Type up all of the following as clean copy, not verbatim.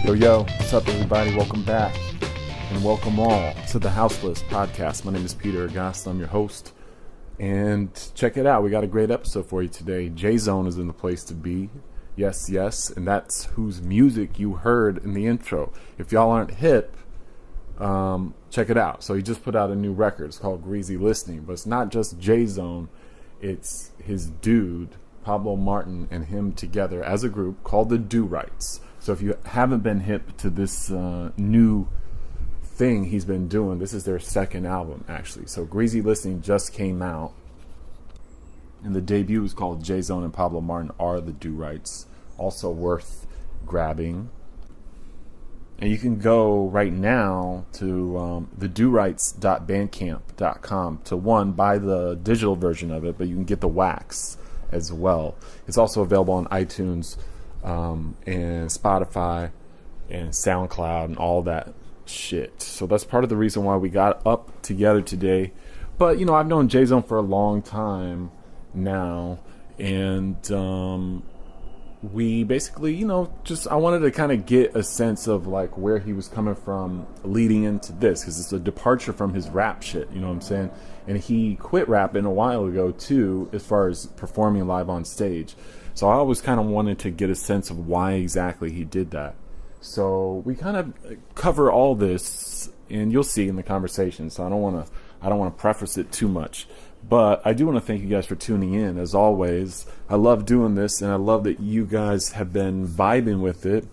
Yo, what's up, everybody? Welcome back, and welcome all to the Houseless Podcast. My name is Peter Agast. I'm your host, and check it out. We got a great episode for you today. J-Zone is in the place to be. Yes, and that's whose music you heard in the intro. If y'all aren't hip, check it out. So he just put out a new record. It's called Greasy Listening, but it's not just J-Zone. It's his dude, Pablo Martin, and him together as a group called the Do Rights. So if you haven't been hip to this new thing he's been doing, this is their second album, actually. So Greasy Listening just came out, and the debut is called J-Zone and Pablo Martin Are the Do Rights. Also worth grabbing. And you can go right now to thedorights.bandcamp.com to buy the digital version of it, but you can get the wax as well. It's also available on iTunes and Spotify and SoundCloud and all that shit. So that's part of the reason why we got up together today. But, you know, I've known J-Zone for a long time now, and we basically, you know, I wanted to kind of get a sense of like where he was coming from leading into this, because it's a departure from his rap shit, you know what I'm saying? And he quit rapping a while ago too, as far as performing live on stage. So I always kind of wanted to get a sense of why exactly he did that. So we kind of cover all this, and you'll see in the conversation. So I don't want to preface it too much. But I do want to thank you guys for tuning in, as always. I love doing this, and I love that you guys have been vibing with it.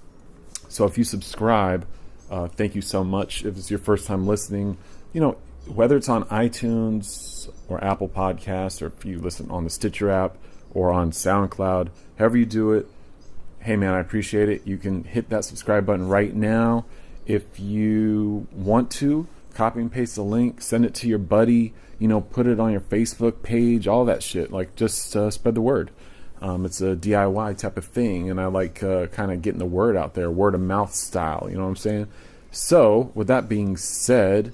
So if you subscribe, thank you so much. If it's your first time listening, you know, whether it's on iTunes or Apple Podcasts, or if you listen on the Stitcher app or on SoundCloud, however you do it, hey man, I appreciate it. You can hit that subscribe button right now. If you want to, copy and paste the link, send it to your buddy, you know, put it on your Facebook page, all that shit. Like, just spread the word. It's a DIY type of thing, and I like kind of getting the word out there, word of mouth style, you know what I'm saying? So, with that being said,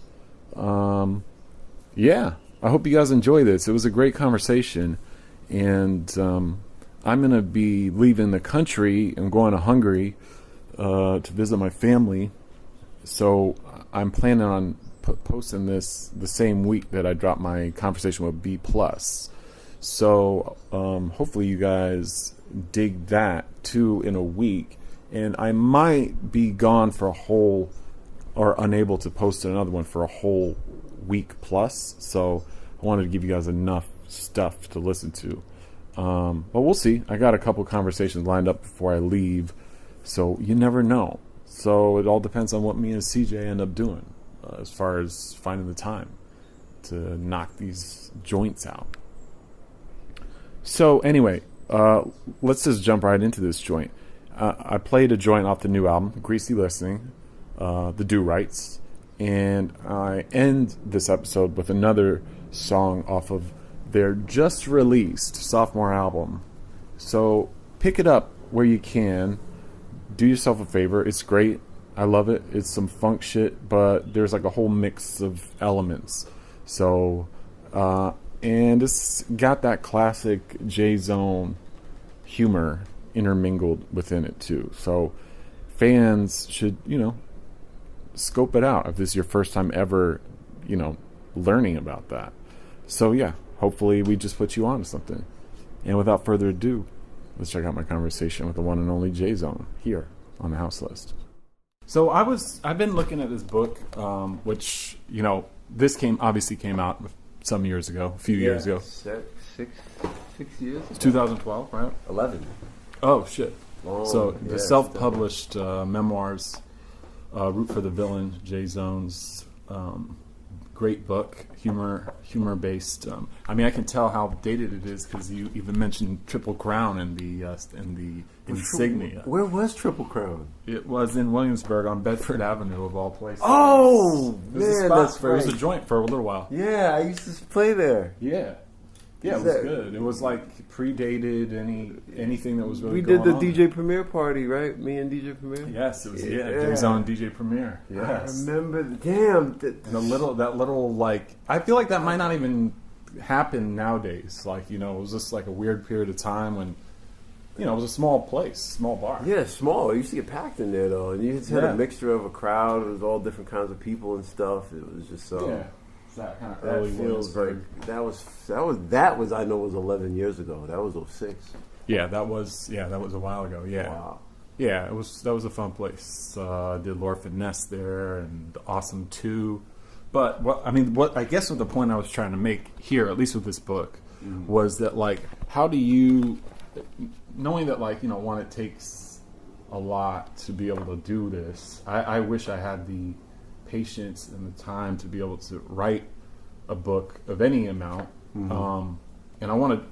yeah, I hope you guys enjoy this. It was a great conversation, and I'm going to be leaving the country. I'm going to Hungary to visit my family, so I'm planning on posting this the same week that I dropped my conversation with B+. So hopefully you guys dig that too in a week. And I might be gone for a whole, or unable to post another one for a whole week plus. So I wanted to give you guys enough stuff to listen to. But we'll see. I got a couple conversations lined up before I leave. So you never know. So it all depends on what me and CJ end up doing. As far as finding the time to knock these joints out. So anyway, let's just jump right into this joint. I played a joint off the new album, Greasy Listening, the Do Rights, and I end this episode with another song off of their just released sophomore album. So pick it up where you can. Do yourself a favor. It's great. I love it. It's some funk shit, but there's like a whole mix of elements. So, and it's got that classic J-Zone humor intermingled within it too. So fans should, you know, scope it out if this is your first time ever, you know, learning about that. So yeah, hopefully we just put you on to something. And without further ado, let's check out my conversation with the one and only J-Zone here on the House List. So I've been looking at this book, which, you know, this obviously came out some years ago, a few years ago. Six years? It's 2012, right? 11. Oh, shit. Oh, So yeah, the self-published memoirs, Root for the Villain, J-Zone's great book, humor-based. I mean, I can tell how dated it is because you even mentioned Triple Crown in the insignia. Where was Triple Crown? It was in Williamsburg on Bedford Avenue, of all places. Oh, It was a man, spot that's It right. was a joint for a little while. Yeah, I used to play there. Yeah, it was good. It was like predated anything that was really We going did the on. DJ Premier party, right? Me and DJ Premier? Yes, it was. Yeah. J-Zone DJ Premier. I Yes. remember. Damn. That little like, I feel like that might not even happen nowadays. Like, you know, it was just like a weird period of time when it was a small place, small bar. Yeah, small. It used to get packed in there though, and you just had a mixture of a crowd. It was all different kinds of people and stuff. It was just It's that kind of that early feels Williamsburg. like that was I know was 11 years ago. That was '06. Yeah, that was a while ago. Yeah. Wow. Yeah, that was a fun place. I did Lorford Nest there and Awesome 2. But what I guess what the point I was trying to make here, at least with this book, was that like, how do you, knowing that like, one, it takes a lot to be able to do this. I wish I had the patience and the time to be able to write a book of any amount. And I want to,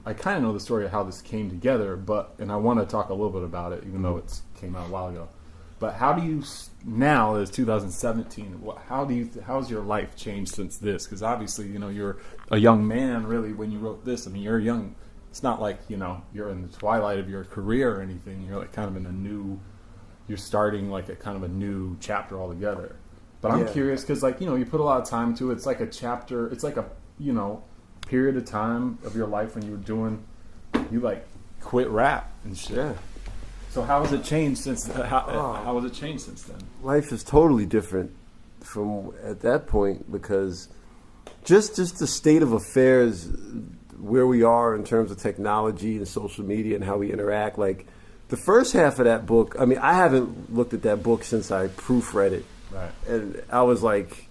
I kind of know the story of how this came together, and I want to talk a little bit about it, even though it came out a while ago. But how do you now, as 2017, how's your life changed since this? Because obviously, you're a young man, really, when you wrote this. I mean, you're young. It's not like, you're in the twilight of your career or anything. You're like kind of you're starting like a kind of a new chapter altogether. But I'm curious because, like, you put a lot of time into it. It's like a chapter. It's like a, period of time of your life when you like quit rap and shit. Yeah. So how has it changed since? How has it changed since then? Life is totally different from at that point because just the state of affairs where we are in terms of technology and social media and how we interact. Like the first half of that book, I mean, I haven't looked at that book since I proofread it. Right. And I was like,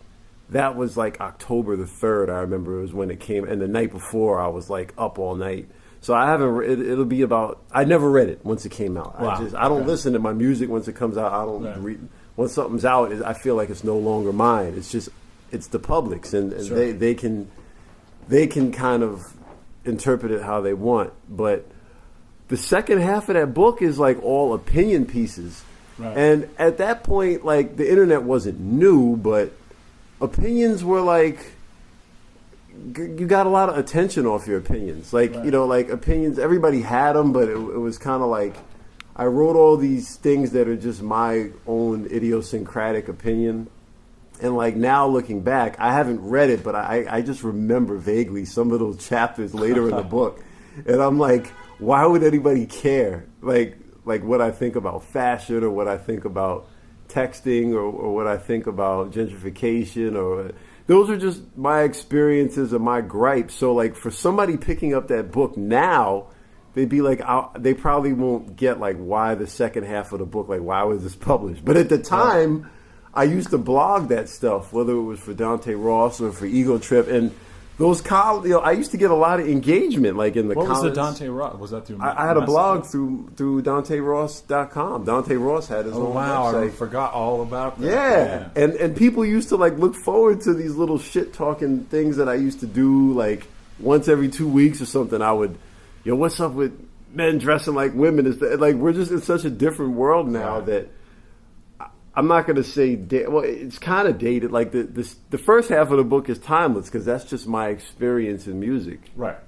that was like October the 3rd, I remember it was when it came. And the night before, I was like up all night. So I haven't, it'll be about, I never read it once it came out. Wow. I don't listen to my music once it comes out. I don't read, once something's out, I feel like it's no longer mine. It's just, it's the public's and Sure. they can kind of interpret it how they want. But the second half of that book is like all opinion pieces. Right. And at that point, like the internet wasn't new, but opinions were like, you got a lot of attention off your opinions. Like, Right. Like opinions, everybody had them, but it was kind of like, I wrote all these things that are just my own idiosyncratic opinion. And like now looking back, I haven't read it, but I just remember vaguely some of those chapters later in the book. And I'm like, why would anybody care? Like what I think about fashion or what I think about texting or what I think about gentrification or those are just my experiences and my gripes. So like for somebody picking up that book now, they'd be like, they probably won't get like why the second half of the book, like why was this published? But at the time, I used to blog that stuff, whether it was for Dante Ross or for Ego Trip, and those I used to get a lot of engagement, like in the What comments. was the Dante Ross? Was that through? I had a blog Messenger? through DanteRoss.com. Dante Ross had his Oh own wow! website. I forgot all about that. Yeah. And people used to like look forward to these little shit talking things that I used to do like once every 2 weeks or something. I would, what's up with men dressing like women? Is that, like we're just in such a different world now Right. that I'm not going to say well, it's kind of dated. Like the first half of the book is timeless because that's just my experience in music. Right.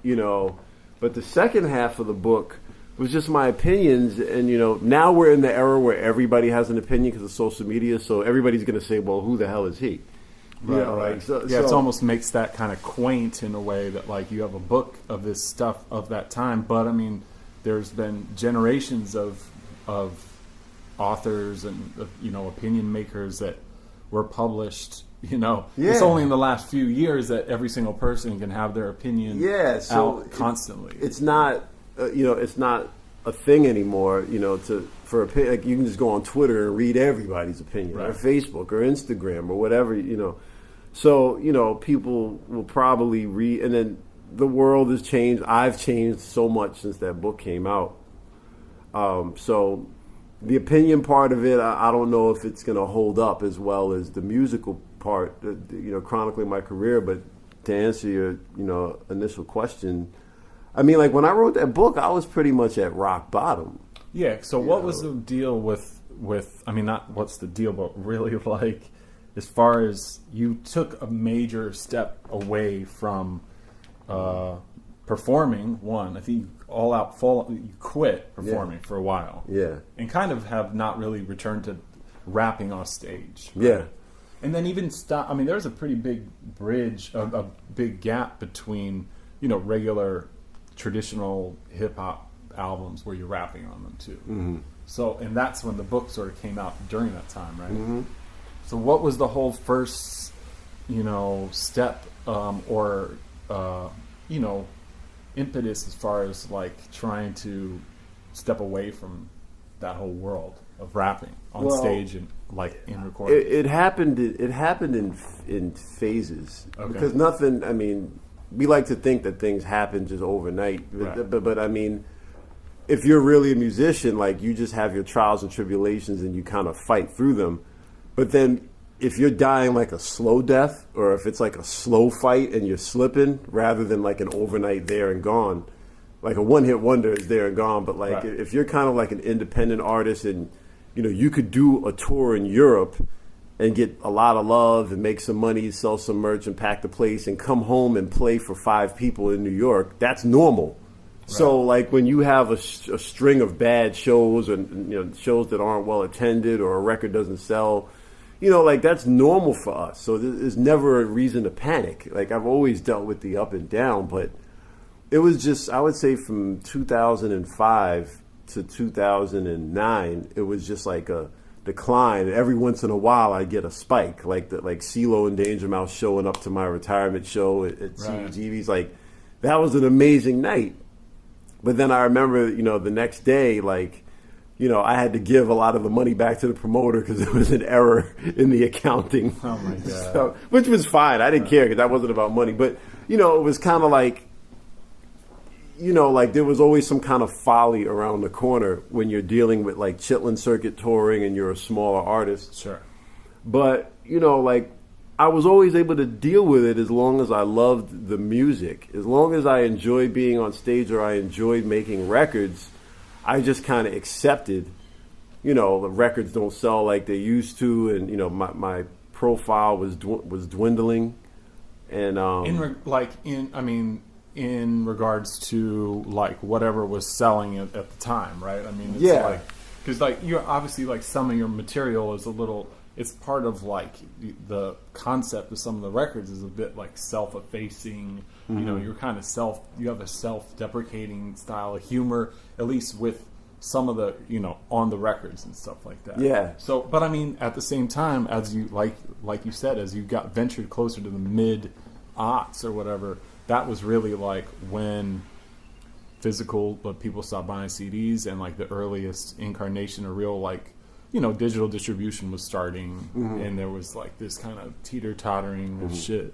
But the second half of the book was just my opinions, and now we're in the era where everybody has an opinion because of social media, so everybody's going to say, well, who the hell is he? Right, Like, it almost makes that kind of quaint in a way that like you have a book of this stuff of that time, but I mean, there's been generations of authors and opinion makers that were published. It's only in the last few years that every single person can have their opinion out constantly. It's not, it's not a thing anymore. Like you can just go on Twitter and read everybody's opinion, Right. or Facebook, or Instagram, or whatever. So people will probably read, and then the world has changed. I've changed so much since that book came out. So the opinion part of it, I don't know if it's going to hold up as well as the musical part, chronicling my career. But to answer your, initial question, I mean, like when I wrote that book, I was pretty much at rock bottom. Yeah. So what was the deal with? I mean, not what's the deal, but really like, as far as you took a major step away from performing. One, I think you quit performing for a while. Yeah. And kind of have not really returned to rapping on stage. Right? Yeah. And then even there's a pretty big bridge, a big gap between, regular traditional hip hop albums where you're rapping on them too. Mm-hmm. So, and that's when the book sort of came out during that time, right? Mm-hmm. So, what was the whole first, step or impetus as far as like trying to step away from that whole world of rapping on stage and like in recording? It happened. It happened in phases because nothing. I mean, we like to think that things happen just overnight, but I mean, if you're really a musician, like you just have your trials and tribulations and you kind of fight through them. But then if you're dying like a slow death, or if it's like a slow fight and you're slipping rather than like an overnight there and gone, like a one-hit wonder is there and gone. But like if you're kind of like an independent artist and, you could do a tour in Europe and get a lot of love and make some money, sell some merch and pack the place and come home and play for 5 people in New York, that's normal. Right. So like when you have a string of bad shows and shows that aren't well attended or a record doesn't sell, like that's normal for us. So there's never a reason to panic. Like I've always dealt with the up and down, but it was just, I would say from 2005 to 2009, it was just like a decline. Every once in a while I get a spike, like CeeLo and Danger Mouse showing up to my retirement show at CBGB's. Like that was an amazing night. But then I remember, the next day, like, I had to give a lot of the money back to the promoter because there was an error in the accounting. Oh, my God. So, which was fine. I didn't care because that wasn't about money. But, it was kind of like, like there was always some kind of folly around the corner when you're dealing with, like, Chitlin Circuit touring and you're a smaller artist. Sure. But, like, I was always able to deal with it as long as I loved the music. As long as I enjoyed being on stage or I enjoyed making records, I just kind of accepted, the records don't sell like they used to, and my profile was dwindling, and in regards to like whatever was selling at the time, right? I mean, it's because like you're obviously like some of your material is a little. It's part of like the concept of some of the records is a bit like self-effacing. Mm-hmm. You're kind of you have a self-deprecating style of humor, at least with some of the on the records and stuff like that. Yeah. So, but I mean, at the same time, as you like you said, as you got ventured closer to the mid-aughts or whatever, that was really like when physical, but people stopped buying CDs and like the earliest incarnation of real like. Digital distribution was starting, and there was like this kind of teeter-tottering of shit.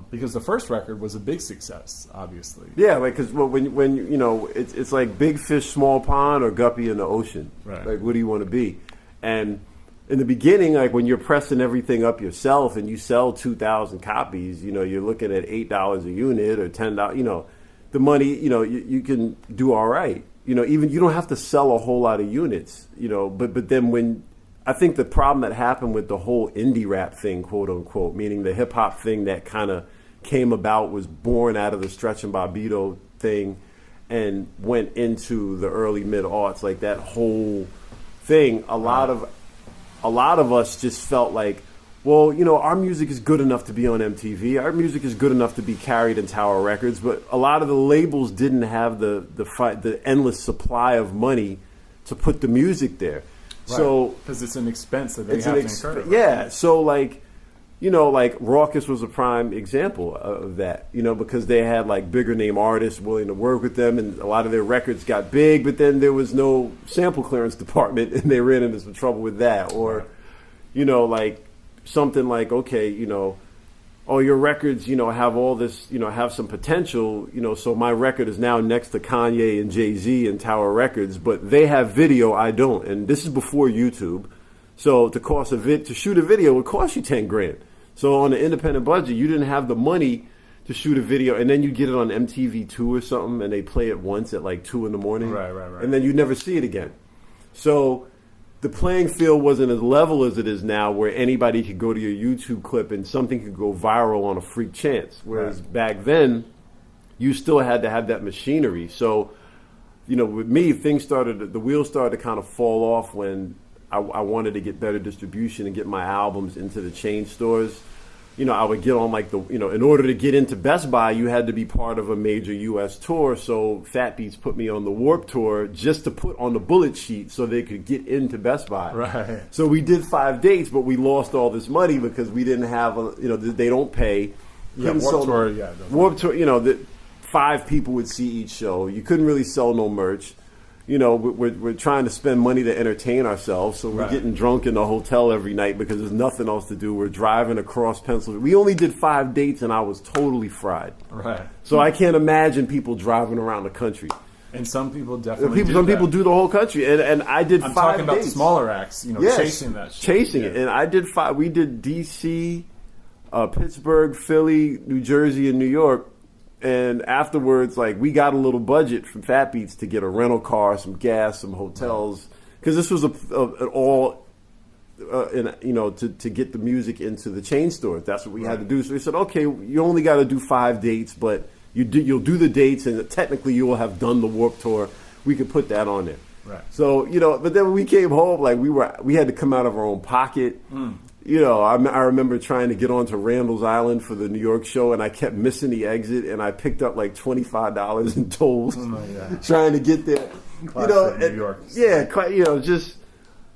Because the first record was a big success, obviously. Yeah, like because when it's like big fish, small pond, or guppy in the ocean. Right. Like, what do you want to be? And in the beginning, like when you're pressing everything up yourself and you sell 2,000 copies, you're looking at $8 a unit or $10. The money, you can do all right. Even you don't have to sell a whole lot of units, but then when I think the problem that happened with the whole indie rap thing, quote unquote, meaning the hip hop thing that kind of came about was born out of the Stretch and Bobbito thing and went into the early mid-aughts, like that whole thing. A lot of us just felt like, well, our music is good enough to be on MTV. Our music is good enough to be carried in Tower Records. But a lot of the labels didn't have the endless supply of money to put the music there. Right. So because it's an expense that they have to incur. Yeah. So like Rawkus was a prime example of that. Because they had like bigger name artists willing to work with them, and a lot of their records got big. But then there was no sample clearance department, and they ran into some trouble with that. Or, like. Something like, okay, your records, have all this, have some potential, so my record is now next to Kanye and Jay-Z and Tower Records, but they have video, I don't. And this is before YouTube. So to shoot a video would cost you $10,000. So on an independent budget, you didn't have the money to shoot a video, and then you get it on MTV2 or something, and they play it once at like 2 a.m. Right. And then you never see it again. So the playing field wasn't as level as it is now, where anybody could go to your YouTube clip and something could go viral on a freak chance. Whereas back then, you still had to have that machinery. So, with me, the wheels started to kind of fall off when I wanted to get better distribution and get my albums into the chain stores. I would get on like in order to get into Best Buy, you had to be part of a major U.S. tour. So Fat Beats put me on the Warped Tour just to put on the bullet sheet so they could get into Best Buy. Right. So we did 5 dates, but we lost all this money because we didn't have they don't pay. Warped Tour, Warped Tour, that 5 people would see each show. You couldn't really sell no merch. We're trying to spend money to entertain ourselves, so we're getting drunk in the hotel every night because there's nothing else to do. We're driving across Pennsylvania. We only did 5 dates, and I was totally fried. Right. So I can't imagine people driving around the country. And some people definitely people do the whole country, and I did 5 dates. I'm talking about the smaller acts, chasing that shit. Chasing it. And I did 5. We did D.C., Pittsburgh, Philly, New Jersey, and New York. And afterwards, like, we got a little budget from Fat Beats to get a rental car, some gas, some hotels, because this was to get the music into the chain stores. That's what we had to do. So we said, okay, you only got to do 5 dates, but you'll do the dates, and technically you will have done the Warped Tour. We could put that on there. Right. So but then when we came home, like we had to come out of our own pocket. I remember trying to get onto Randall's Island for the New York show, and I kept missing the exit, and I picked up like $25 in tolls trying to get there. Classic New York. Yeah,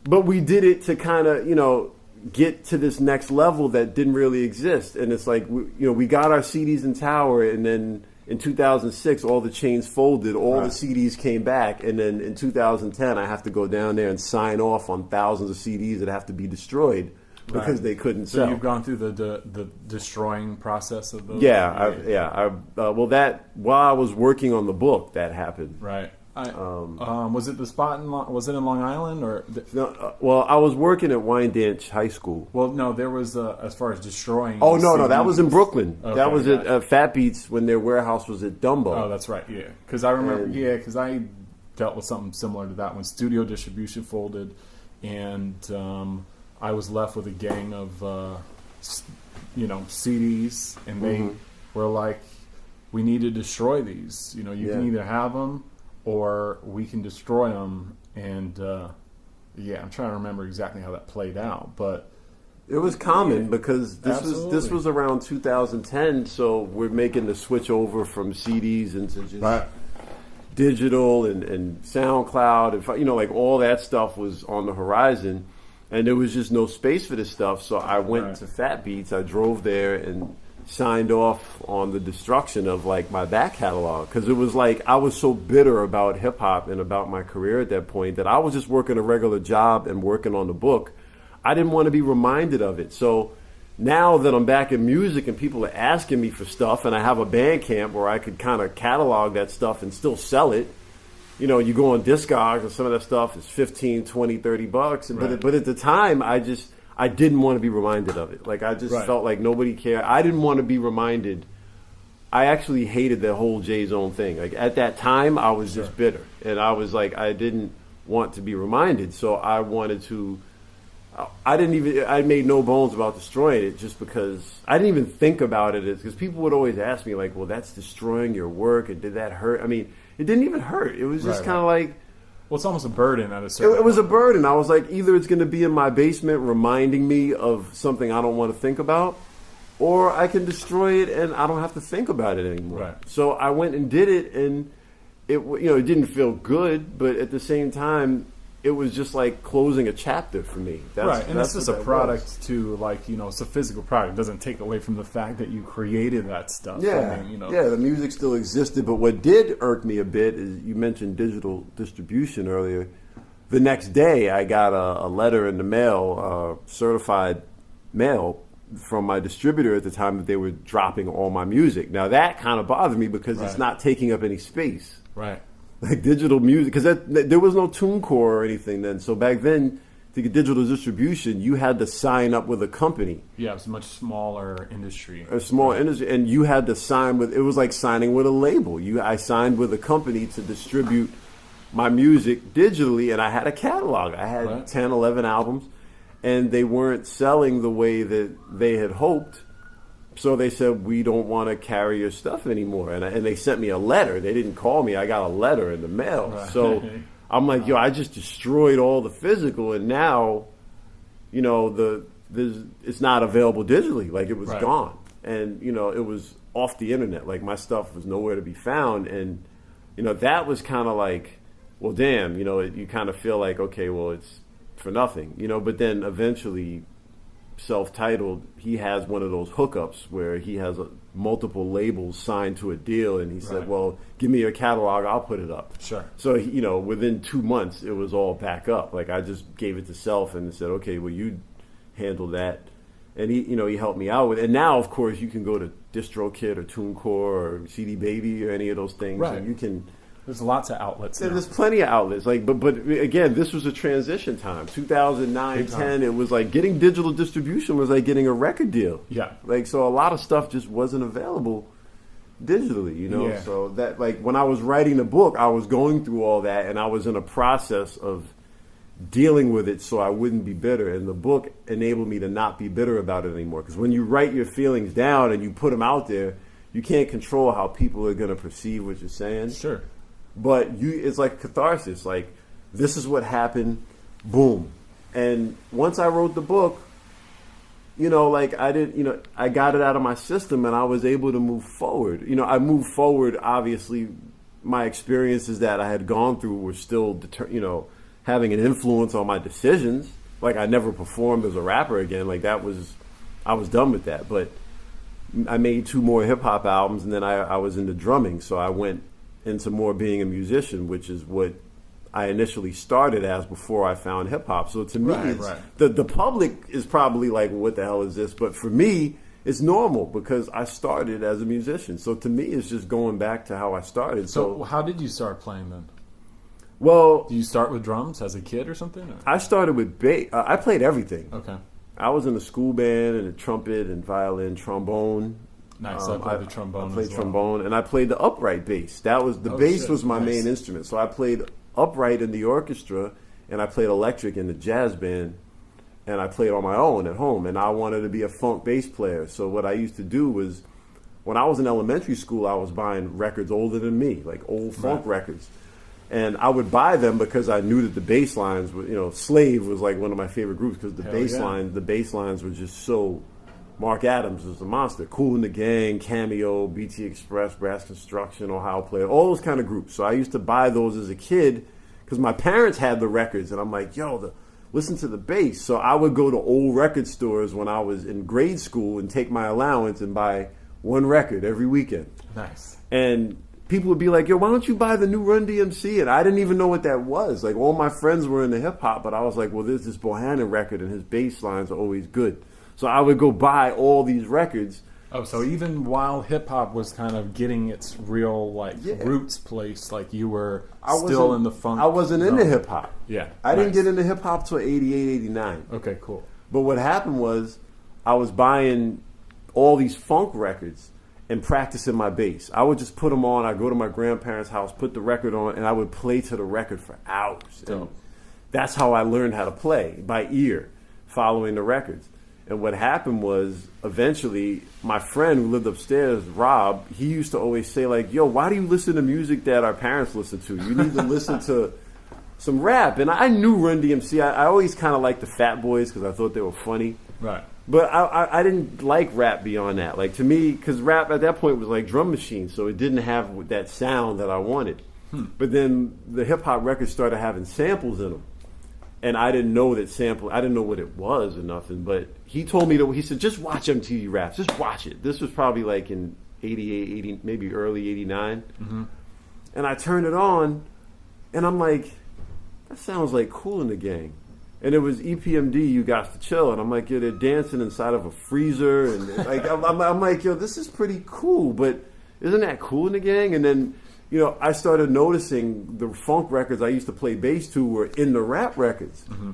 but we did it to kind of, get to this next level that didn't really exist. And it's like, we got our CDs in Tower, and then in 2006, all the chains folded, all the CDs came back, and then in 2010, I have to go down there and sign off on thousands of CDs that have to be destroyed. Because they couldn't sell. So you've gone through the destroying process of those? That while I was working on the book, that happened. Right. Was it the spot was it in Long Island or? No, I was working at Wyandanch High School. Well, no, there was as far as destroying. Oh no, that was in Brooklyn. Okay, that was at Fat Beats when their warehouse was at Dumbo. Oh, that's right. Yeah, because I remember. Because I dealt with something similar to that when Studio Distribution folded, and I was left with a gang of, CDs, and they were like, "We need to destroy these. You can either have them, or we can destroy them." And I'm trying to remember exactly how that played out, but it was common because this was around 2010. So we're making the switch over from CDs into just digital and SoundCloud, and like all that stuff was on the horizon. And there was just no space for this stuff, so I went to Fat Beats. I drove there and signed off on the destruction of like my back catalog, because it was like I was so bitter about hip hop and about my career at that point that I was just working a regular job and working on the book. I didn't want to be reminded of it. So now that I'm back in music and people are asking me for stuff, and I have a Bandcamp where I could kind of catalog that stuff and still sell it. You go on Discogs and some of that stuff is $15, $20, $30. But at the time, I didn't want to be reminded of it. Like, I just felt like nobody cared. I didn't want to be reminded. I actually hated the whole J-Zone thing. Like, at that time, I was just bitter. And I was like, I didn't want to be reminded. So I wanted to... I made no bones about destroying it, just because I didn't even think about it. Because people would always ask me, like, well, that's destroying your work, and did that hurt? I mean... It didn't even hurt. It was just kind of like... Well, it's almost a burden at a certain It was a burden. I was like, either it's going to be in my basement reminding me of something I don't want to think about, or I can destroy it and I don't have to think about it anymore. Right. So I went and did it, and it didn't feel good, but at the same time, it was just like closing a chapter for me. And it's just a product too, it's a physical product. It doesn't take away from the fact that you created that stuff. Yeah, the music still existed, but what did irk me a bit is, you mentioned digital distribution earlier. The next day, I got a letter in the mail, certified mail, from my distributor at the time, that they were dropping all my music. Now that kind of bothered me because it's not taking up any space. Right. Like digital music, because there was no TuneCore or anything then. So back then, to get digital distribution, you had to sign up with a company. Yeah, it was a much smaller industry. A small industry, and you had to sign with. It was like signing with a label. I signed with a company to distribute my music digitally, and I had a catalog. I had 10, 11 albums, and they weren't selling the way that they had hoped. So they said, we don't want to carry your stuff anymore. And they sent me a letter. They didn't call me. I got a letter in the mail. Right. So I'm like, I just destroyed all the physical. And now, the it's not available digitally. Like, it was Right. gone. And, you know, it was off the internet. Like, my stuff was nowhere to be found. And, you know, that was kind of like, well, damn, you know, you kind of feel like, okay, well, it's for nothing, you know. But then eventually, Self-Titled, he has one of those hookups where he has multiple labels signed to a deal, and he said, Right. well, give me your catalog, I'll put it up. Sure. So, you know, within 2 months, it was all back up. Like, I just gave it to Self and said, okay, well, you handle that. And he, you know, he helped me out with it. And now, of course, you can go to DistroKid or TuneCore or CD Baby or any of those things. Right. And you can... There's lots of outlets now. There's plenty of outlets, like, but again, this was a transition time. 2009, Big time. 10. It was like getting digital distribution was like getting a record deal. Yeah. Like, so a lot of stuff just wasn't available digitally, you know. Yeah. So that, like, when I was writing the book, I was going through all that, and I was in a process of dealing with it so I wouldn't be bitter. And the book enabled me to not be bitter about it anymore. Because when you write your feelings down and you put them out there, you can't control how people are going to perceive what you're saying. Sure. But it's like catharsis. Like, this is what happened, boom. And once I wrote the book, you know, like, I got it out of my system and I was able to move forward. You know, I moved forward. Obviously, my experiences that I had gone through were still, having an influence on my decisions. Like, I never performed as a rapper again. Like, I was done with that. But I made 2 more hip hop albums, and then I was into drumming. So I went into more being a musician, which is what I initially started as before I found hip hop. So to me, Right. the public is probably like, what the hell is this? But for me, it's normal because I started as a musician. So to me, it's just going back to how I started. So how did you start playing then? Well, Did you start with drums as a kid or something? Or? I started with bass. I played everything. Okay. I was in a school band and a trumpet and violin, trombone. Nice. I played the trombone. I played as well. trombone, and I played the upright bass. That was the Oh, bass shit. was my Nice. main instrument. So I played upright in the orchestra, and I played electric in the jazz band, and I played on my own at home. And I wanted to be a funk bass player. So what I used to do was, when I was in elementary school, I was buying records older than me, like old funk records. And I would buy them because I knew that the bass lines were, Slave was like one of my favorite groups because the Hell bass yeah. the bass lines were just so. Mark Adams was a monster. Kool and the Gang, Cameo, BT Express, Brass Construction, Ohio Player, all those kind of groups. So I used to buy those as a kid because my parents had the records, and I'm like, listen to the bass. So I would go to old record stores when I was in grade school and take my allowance and buy one record every weekend. Nice. And people would be like, why don't you buy the new Run DMC? And I didn't even know what that was. Like, all my friends were into hip hop, but I was like, well, there's this Bohannon record, and his bass lines are always good. So I would go buy all these records. Oh, so even while hip hop was kind of getting its real Yeah. roots place, like you were I still wasn't- in the funk. I wasn't into zone. hip hop. Yeah. I didn't Nice. get into hip hop till 88, 89. Okay, cool. But what happened was I was buying all these funk records and practicing my bass. I would just put them on. I'd go to my grandparents' house, put the record on, and I would play to the record for hours. And Dope. that's how I learned how to play, by ear, following the records. And what happened was, eventually, my friend who lived upstairs, Rob, he used to always say, like, why do you listen to music that our parents listen to? You need to listen to some rap. And I knew Run DMC. I always kind of liked the Fat Boys because I thought they were funny. Right. But I didn't like rap beyond that. Like, to me, because rap at that point was like drum machine, so it didn't have that sound that I wanted. But then the hip-hop records started having samples in them. And I didn't know that sample. I didn't know what it was or nothing. But he told me he said, just watch MTV Raps. Just watch it. This was probably like in 88, 80, maybe early 89. Mm-hmm. And I turned it on, and I'm like, that sounds like Kool and the Gang. And it was EPMD, You Got to Chill. And I'm like, they're dancing inside of a freezer. And like, I'm like, this is pretty cool. But isn't that Kool and the Gang? And then, I started noticing the funk records I used to play bass to were in the rap records. Mm-hmm.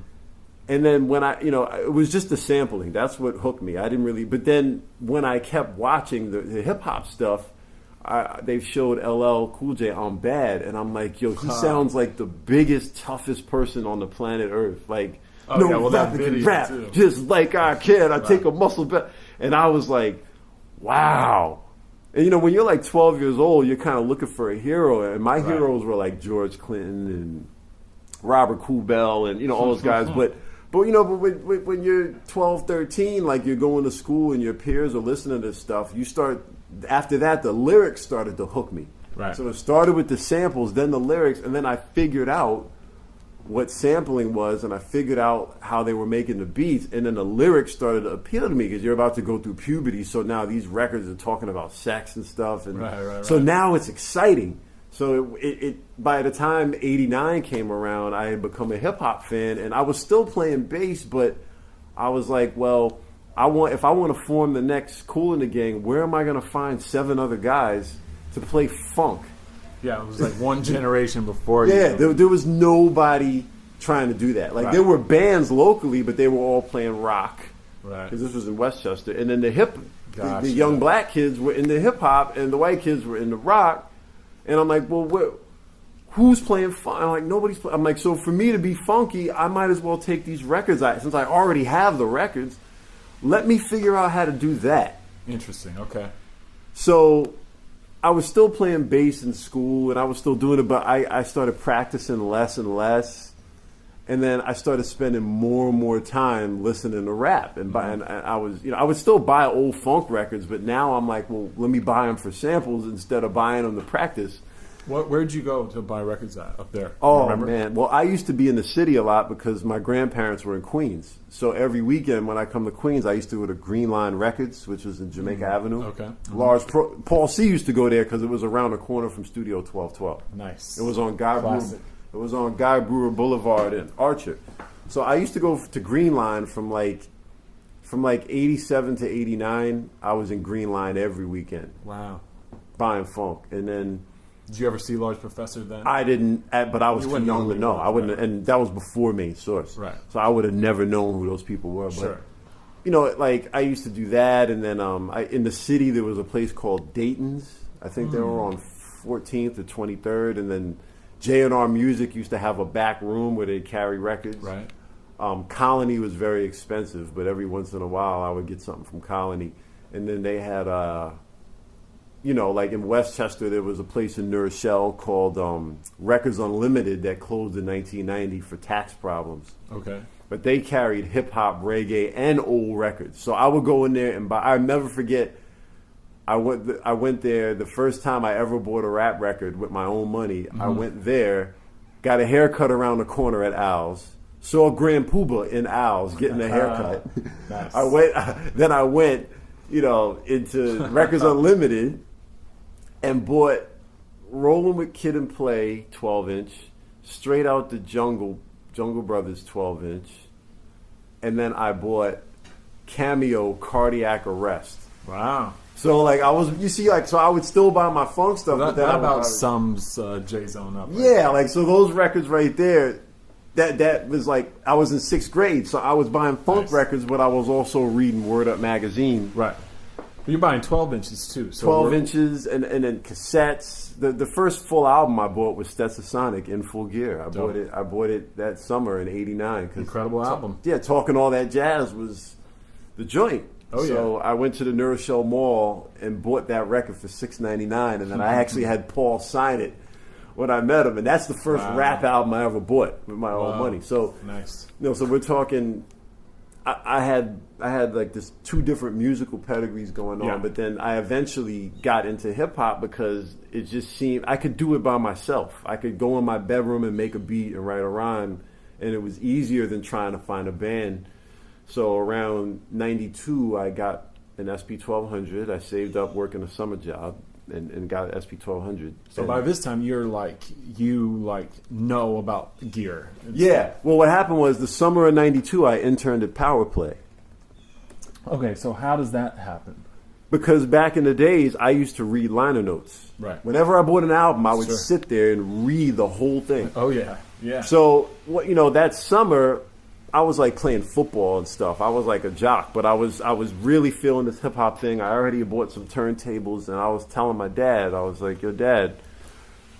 And then when it was just the sampling. That's what hooked me. I didn't really, but then when I kept watching the hip hop stuff, they showed LL Cool J on Bad, and I'm like, he sounds like the biggest, toughest person on the planet Earth. Like, Oh, no yeah, well, that rapper can video, rap, too. just like I can. I take a muscle back. And I was like, wow. And when you're like 12 years old, you're kind of looking for a hero. And my heroes were like George Clinton and Robert Kool Bell and all those guys. But But when you're 12, 13, like you're going to school and your peers are listening to stuff, after that, the lyrics started to hook me. Right. So it started with the samples, then the lyrics, and then I figured out what sampling was, and I figured out how they were making the beats, and then the lyrics started to appeal to me because you're about to go through puberty. So now these records are talking about sex and stuff, and so now it's exciting. So it by the time '89 came around, I had become a hip hop fan, and I was still playing bass, but I was like, well, if I want to form the next Kool in the Gang, where am I going to find 7 other guys to play funk? Yeah, it was like one generation before you. Yeah, there was nobody trying to do that. Like, there were bands locally, but they were all playing rock. Right. Because this was in Westchester. And then the young black kids were in the hip-hop, and the white kids were in the rock. And I'm like, well, who's playing funk? I'm like, nobody's playing. I'm like, so for me to be funky, I might as well take these records out. Since I already have the records, let me figure out how to do that. Interesting, okay. So I was still playing bass in school, and I was still doing it, but I started practicing less and less, and then I started spending more and more time listening to rap. And I would still buy old funk records, but now I'm like, well, let me buy them for samples instead of buying them to practice. Where'd you go to buy records at up there? Oh, man. Well, I used to be in the city a lot because my grandparents were in Queens. So every weekend when I come to Queens, I used to go to Green Line Records, which was in Jamaica Avenue. Okay. Paul C. used to go there because it was around the corner from Studio 1212. Nice. It was on Guy Brewer Boulevard in Archer. So I used to go to Green Line from like 87 to 89. I was in Green Line every weekend. Wow. Buying funk. And then... Did you ever see Large Professor then? I didn't, but I was too young to know. I wouldn't, and that was before Main Source. Right. So I would have never known who those people were. But, sure. Like I used to do that, and then in the city there was a place called Dayton's. I think they were on 14th or 23rd, and then J&R Music used to have a back room where they'd carry records. Right. Colony was very expensive, but every once in a while I would get something from Colony. And then they had... like in Westchester, there was a place in New Rochelle called Records Unlimited that closed in 1990 for tax problems. Okay. But they carried hip-hop, reggae, and old records. So I would go in there and buy... I'll never forget, I went there the first time I ever bought a rap record with my own money. Mm-hmm. I went there, got a haircut around the corner at Al's, saw Grand Poobah in Al's getting a haircut. Nice. I went, into Records Unlimited, and bought Rolling with Kid and Play 12-inch, Straight Out the Jungle Brothers 12-inch, and then I bought Cameo Cardiac Arrest. Wow. So so I would still buy my funk stuff. Well, but then that about sums J-Zone up. Right? Yeah, so those records right there, that was like, I was in 6th grade, so I was buying funk records, but I was also reading Word Up magazine. Right. You're buying 12 inches too. So 12 inches and then cassettes. The first full album I bought was Stetsasonic in Full Gear. I bought it that summer in '89. Incredible album. Yeah, Talking All That Jazz was the joint. Oh, yeah. So I went to the New Rochelle Mall and bought that record for $6.99, and then I actually had Paul sign it when I met him, and that's the first rap album I ever bought with my own money. So nice. So we're talking. I had like this 2 different musical pedigrees going on, but then I eventually got into hip hop because it just seemed I could do it by myself. I could go in my bedroom and make a beat and write a rhyme, and it was easier than trying to find a band. So around 92, I got an SP 1200. I saved up working a summer job and got an SP 1200. So by this time, you know about gear. Yeah. Well, what happened was the summer of 92, I interned at Power Play. Okay, so how does that happen? Because back in the days, I used to read liner notes. Right. Whenever I bought an album, I would sit there and read the whole thing. Oh, yeah. Yeah. So, that summer, I was like playing football and stuff. I was like a jock, but I was really feeling this hip hop thing. I already bought some turntables, and I was telling my dad, I was like, "Yo, Dad,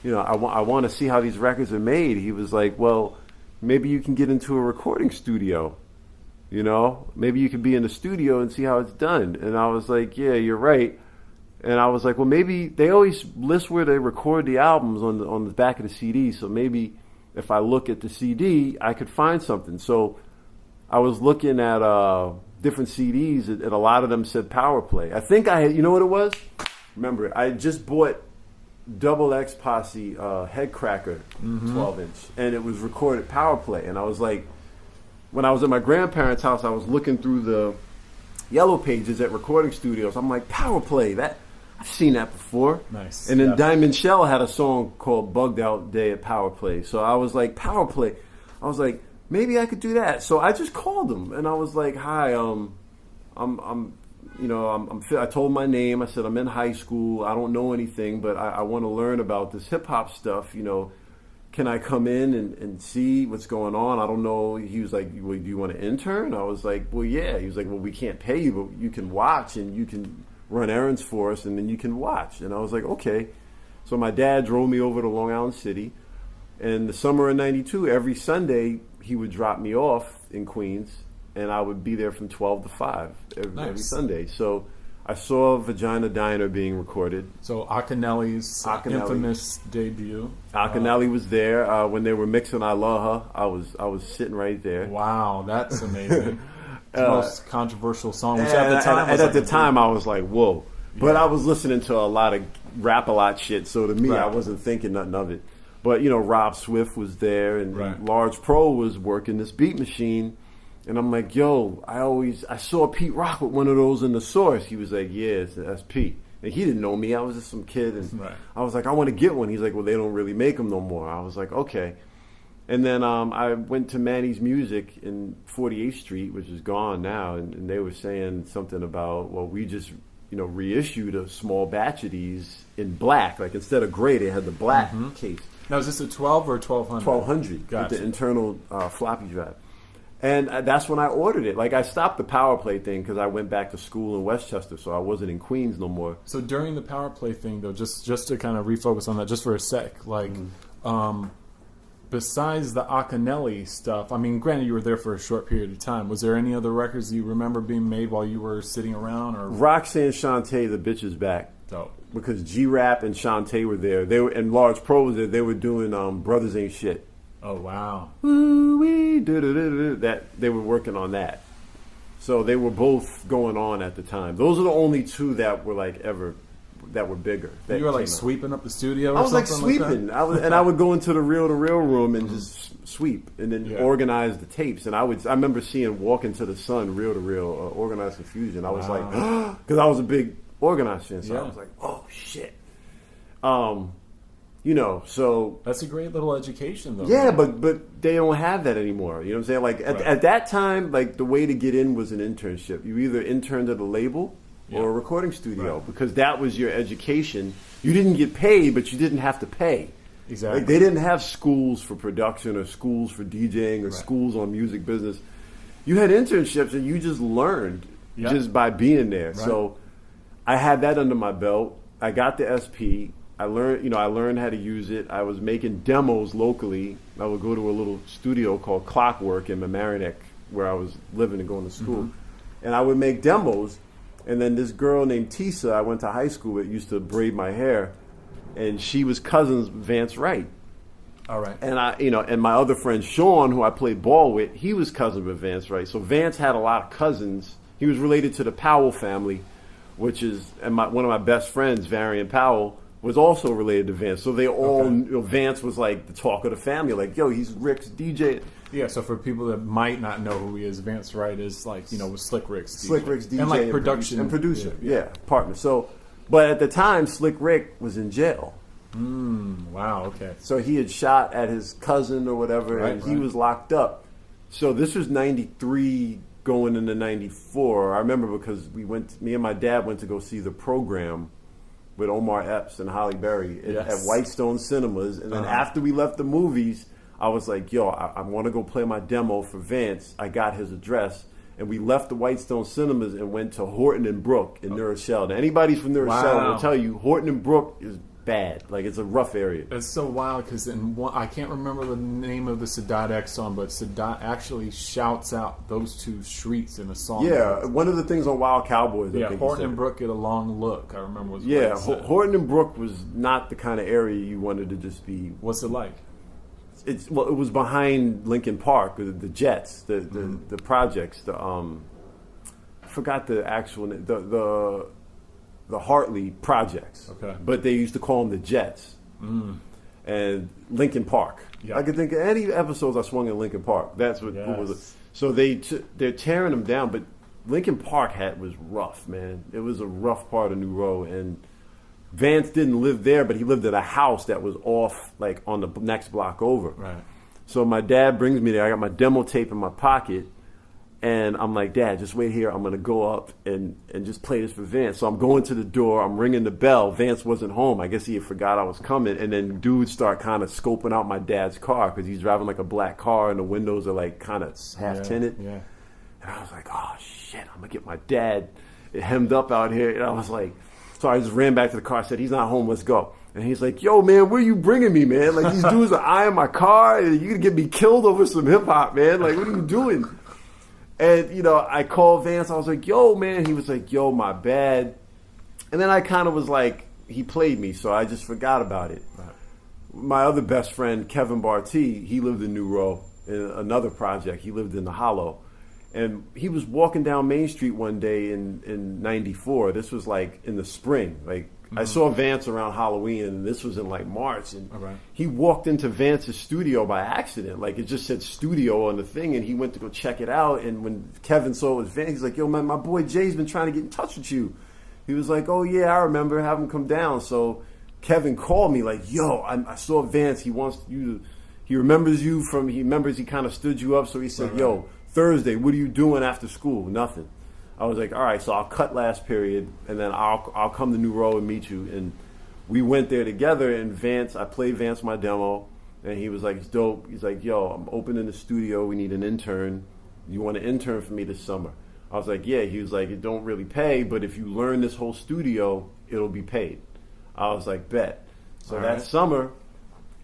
I want to see how these records are made." He was like, "Well, maybe you can get into a recording studio. Maybe you could be in the studio and see how it's done." And I was like, "Yeah, you're right." And I was like, "Well, maybe they always list where they record the albums on the back of the CD, so maybe if I look at the CD, I could find something." So I was looking at different CDs, and a lot of them said Power Play. I think I had, you know what it was? Remember, I had just bought Double X Posse Head Cracker 12-inch, and it was recorded Power Play. And I was like, when I was at my grandparents' house, I was looking through the yellow pages at recording studios. I'm like, Power Play, that I've seen that before. Nice. And then Yeah. Diamond Shell had a song called Bugged Out Day at Power Play. So I was like, Power Play. I was like, maybe I could do that. So I just called them and I was like, hi, I told my name. I said, I'm in high school. I don't know anything, but I want to learn about this hip hop stuff. Can I come in and see what's going on? I don't know. He was like, well, do you want to intern? I was like, well, yeah. He was like, well, we can't pay you, but you can watch and you can run errands for us and then you can watch. And I was like, okay. So my dad drove me over to Long Island City. And the summer of '92, every Sunday, he would drop me off in Queens and I would be there from 12 to 5 every Sunday. So I saw Vagina Diner being recorded. So Akinelli's infamous debut. Akinelli was there when they were mixing I Love Her. I was sitting right there. Wow, that's amazing. The most controversial song, which at the time and at the time I was like, whoa. But I was listening to a lot of Rap-A-Lot shit, so to me I wasn't thinking nothing of it. But Rob Swift was there, and Large Pro was working this beat machine. And I'm like, yo, I saw Pete Rock with one of those in the Source. He was like, yeah, that's Pete. And he didn't know me. I was just some kid. And I was like, I want to get one. He's like, well, they don't really make them no more. I was like, okay. And then I went to Manny's Music in 48th Street, which is gone now. And they were saying something about, well, we just, reissued a small batch of these in black. Like instead of gray, they had the black case. Now, is this a 12 or 1200? 1200. Gotcha. With the internal floppy drive. And that's when I ordered it. Like, I stopped the Power Play thing because I went back to school in Westchester, so I wasn't in Queens no more. So during the Power Play thing, though, just to kind of refocus on that just for a sec, like, besides the Akinelli stuff, I mean, granted, you were there for a short period of time. Was there any other records you remember being made while you were sitting around? Or Roxanne Shante, The Bitch Is Back. Dope. Because G-Rap and Shante were there. And Large Pro was there. They were doing Brothers Ain't Shit. Oh, wow. Ooh-wee, that they were working on that. So they were both going on at the time. Those are the only two that were that were bigger. You were like sweeping up the studio or I was like something sweeping. Like I would go into the reel-to-reel room and just sweep and then organize the tapes. And I remember seeing Walk Into the Sun, reel-to-reel, Organized Confusion. I was like, because I was a big Organized fan. So I was like, oh, shit. So that's a great little education, though. Yeah, but they don't have that anymore. You know what I'm saying? Like at that time, like the way to get in was an internship. You either interned at a label or a recording studio because that was your education. You didn't get paid, but you didn't have to pay. Exactly. Like they didn't have schools for production or schools for DJing or schools on music business. You had internships and you just learned just by being there. Right. So I had that under my belt. I got the SP. I learned how to use it. I was making demos locally. I would go to a little studio called Clockwork in Mamaroneck, where I was living and going to school. And I would make demos. And then this girl named Tisa, I went to high school with, used to braid my hair. And she was cousins with Vance Wright. All right. And and my other friend Sean, who I played ball with, he was cousin with Vance Wright. So Vance had a lot of cousins. He was related to the Powell family, which is, and one of my best friends, Varian Powell, was also related to Vance. So they all, Vance was like the talk of the family. Like, yo, he's Rick's DJ. Yeah, so for people that might not know who he is, Vance Wright is like, with Slick Rick's DJ. Slick Rick's DJ. And like production. And producer, partner. So, but at the time, Slick Rick was in jail. Wow, okay. So he had shot at his cousin or whatever, and he was locked up. So this was 93 going into 94. I remember because me and my dad went to go see The Program with Omar Epps and Holly Berry at Whitestone Cinemas. And then after we left the movies, I was like, yo, I want to go play my demo for Vance. I got his address. And we left the Whitestone Cinemas and went to Horton and Brook in New Rochelle. Now, anybody from New Rochelle will tell you Horton and Brook is bad. Like, it's a rough area. It's so wild because I can't remember the name of the Sadat X song, but Sadat actually shouts out those two streets in a song. Yeah, one of the things on Wild Cowboys. I think Horton and Brook get a long look. I remember. Horton and Brook was not the kind of area you wanted to just be. What's it like? it was behind Lincoln Park, the Jets, the projects. I forgot the actual name, the Hartley projects. Okay. But they used to call them the Jets. And Lincoln Park. Yeah. I could think of any episodes I swung in Lincoln Park. That's what was it. So they're tearing them down, but Lincoln Park was rough, man. It was a rough part of New Row, and Vance didn't live there, but he lived at a house that was off, like on the next block over. Right. So my dad brings me there. I got my demo tape in my pocket, and I'm like, Dad, just wait here. I'm going to go up and just play this for Vance. So I'm going to the door. I'm ringing the bell. Vance wasn't home. I guess he had forgot I was coming. And then dudes start kind of scoping out my dad's car because he's driving like a black car, and the windows are like kind of half tinted. Yeah. And I was like, oh, shit, I'm going to get my dad hemmed up out here. And I was like, so I just ran back to the car. I said, he's not home. Let's go. And he's like, yo, man, where you bringing me, man? Like, these dudes are eyeing my car, and you're going to get me killed over some hip-hop, man. Like, what are you doing? And, I called Vance. I was like, yo, man. He was like, yo, my bad. And then I kind of was like, he played me, so I just forgot about it. Right. My other best friend, Kevin Bartee, he lived in New Row in another project. He lived in the Hollow. And he was walking down Main Street one day in 94. This was like in the spring. Like, I saw Vance around Halloween, and this was in like March. And he walked into Vance's studio by accident. Like, it just said studio on the thing, and he went to go check it out. And when Kevin saw it was Vance, he's like, yo, man, my boy Jay's been trying to get in touch with you. He was like, oh, yeah, I remember. Have him come down. So Kevin called me like, yo, I saw Vance. He wants you to, he remembers you from, he remembers he kind of stood you up. So he said, yo, Thursday, what are you doing after school? Nothing. I was like, all right, so I'll cut last period, and then I'll come to New Row and meet you. And we went there together, and I played Vance my demo, and he was like, it's dope. He's like, yo, I'm opening the studio. We need an intern. You want an intern for me this summer? I was like, yeah. He was like, it don't really pay, but if you learn this whole studio, it'll be paid. I was like, bet. So that summer,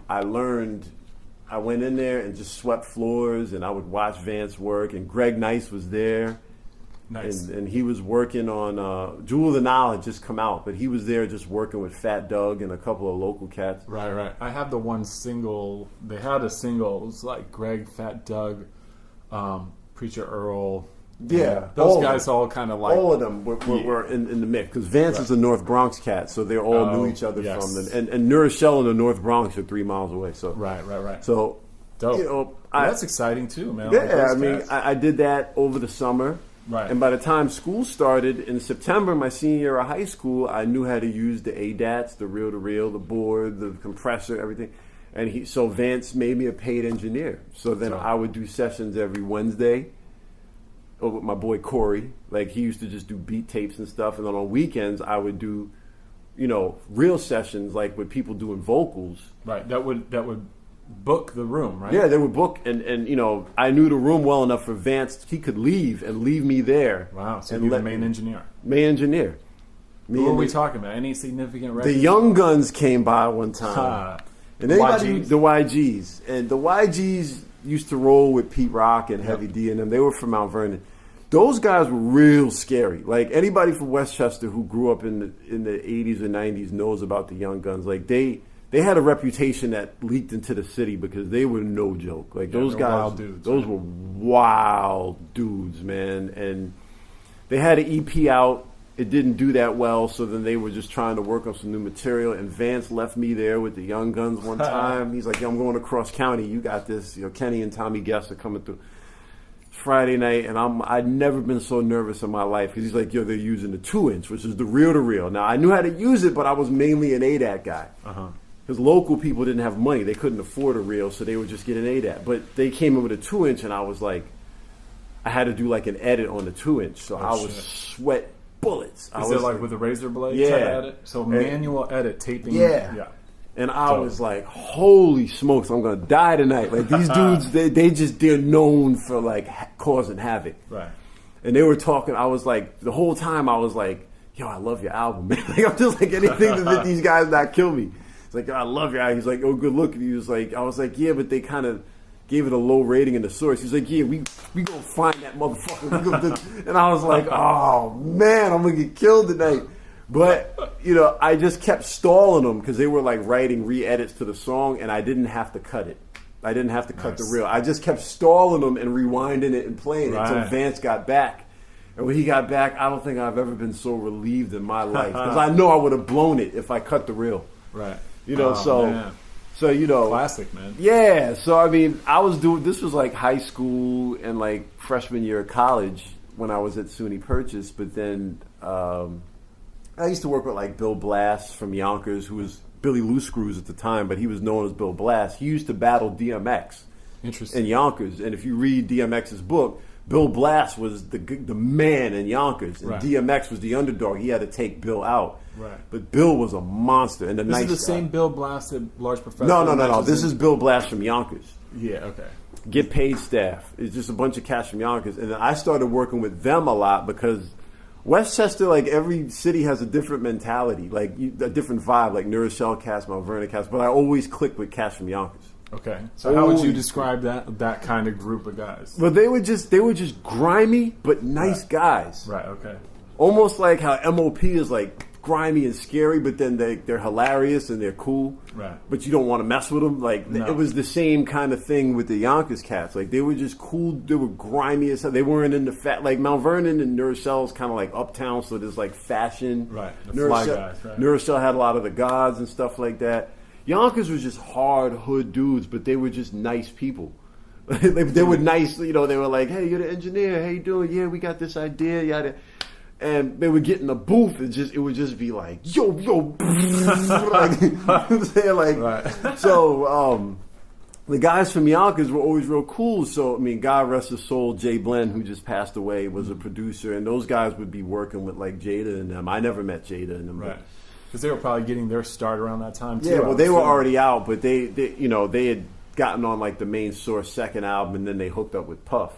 I went in there and just swept floors, and I would watch Vance work, and Greg Nice was there. Nice. And he was working on Jewel of the Nile had just come out, but he was there just working with Fat Doug and a couple of local cats. Right. I have the one single. They had a single. It was like Greg, Fat Doug, Preacher Earl. Yeah, those guys all kind of like... all of them were in the mix, because Vance is a North Bronx cat, so they all knew each other from them. And New Rochelle and the North Bronx are 3 miles away. So Right. So, dope. That's exciting too, man. Yeah, I mean, I did that over the summer. Right. And by the time school started in September, my senior year of high school, I knew how to use the ADATs, the reel-to-reel, the board, the compressor, everything. And so Vance made me a paid engineer. So then I would do sessions every Wednesday with my boy Corey. Like, he used to just do beat tapes and stuff. And then on weekends, I would do, real sessions, like with people doing vocals. Right. That would book the room, right? Yeah, they would book, and I knew the room well enough for Vance. He could leave me there. Wow, so you're the main engineer. Main engineer. Who are we talking about? Any significant records? The Young Guns came by one time. And the YGs. And the YGs used to roll with Pete Rock and Heavy D and them. They were from Mount Vernon. Those guys were real scary. Like, anybody from Westchester who grew up in the 80s or 90s knows about the Young Guns. Like, they had a reputation that leaked into the city because they were no joke. Like, those guys, wild dudes, those were wild dudes, man. And they had an EP out. It didn't do that well, so then they were just trying to work on some new material. And Vance left me there with the Young Guns one time. He's like, yo, I'm going across county. You got this. Kenny and Tommy Guest are coming through. Friday night, and I'd never been so nervous in my life, because he's like, yo, they're using the 2-inch, which is the reel-to-reel. Now, I knew how to use it, but I was mainly an ADAT guy. Because local people didn't have money. They couldn't afford a reel, so they would just get an ADAT. But they came in with a 2-inch, and I was like, I had to do like an edit on the 2-inch. So I was sweat bullets. Is it like with a razor blade? Yeah. Type edit? So manual edit, taping. Yeah. And I was like, holy smokes, I'm going to die tonight. Like, these dudes, they're known for like causing havoc. Right. And they were talking, I was like, the whole time I was like, yo, I love your album, man. Like, I'm just like, anything to let these guys not kill me. It's like, I love your album. He's like, oh, good looking. He was like, I was like, yeah, but they kind of gave it a low rating in the source. He's like, yeah, we gonna find that motherfucker. And I was like, oh man, I'm gonna get killed tonight. But I just kept stalling them because they were like writing re-edits to the song, and I didn't have to cut it. I didn't have to cut the Nice. reel. I just kept stalling them and rewinding it and playing it until Right. Vance got back. And when he got back, I don't think I've ever been so relieved in my life because I know I would have blown it if I cut the reel. Right. You know, Man. so you know, Classic, man. yeah. So I mean, I was doing this was like high school and like freshman year of college when I was at SUNY Purchase. But then I used to work with like Bill Blass from Yonkers, who was Billy Loose Screws at the time, but he was known as Bill Blass. He used to battle DMX Interesting. in Yonkers, and if you read DMX's book, Bill Blass was the man in Yonkers, and Right. DMX was the underdog. He had to take Bill out. Right. But Bill was a monster and a This nice is the guy. same Bill Blast that Large Professor. No. mentions This in- is Bill Blass from Yonkers. Yeah. Okay. Get Paid staff. It's just a bunch of cats from Yonkers. And then I started working with them a lot because Westchester, like every city has a different mentality, like a different vibe, like New Rochelle cats, Mount Vernon cats. But I always click with cats from Yonkers. Okay. So how would you Always. describe that kind of group of guys? But they were just grimy but nice Right. guys. Right. Okay. Almost like how MOP is like grimy and scary, but then they're hilarious and they're cool. Right. But you don't want to mess with them. Like No. it was the same kind of thing with the Yonkers cats. Like they were just cool. They were grimy as hell. They weren't in the fat. Like Mount Vernon and New Rochelle is kind of like uptown, so there's like fashion. Right. The New fly Rochelle- guys, right. New Rochelle had a lot of the gods and stuff like that. Yonkers was just hard hood dudes, but they were just nice people. They were nice, you know. They were like, "Hey, you're the engineer. How you doing? Yeah, we got this idea, yada." And they would get in the booth. It would just be like, "Yo, like, saying like." Right. So the guys from Yonkers were always real cool. So I mean, God rest his soul, Jay Blen, who just passed away, was a producer, and those guys would be working with like Jada and them. I never met Jada and them, but- Right. Because they were probably getting their start around that time too. yeah, I well, would they were assume. already out, but they had gotten on like the Main Source second album, and then they hooked up with Puff,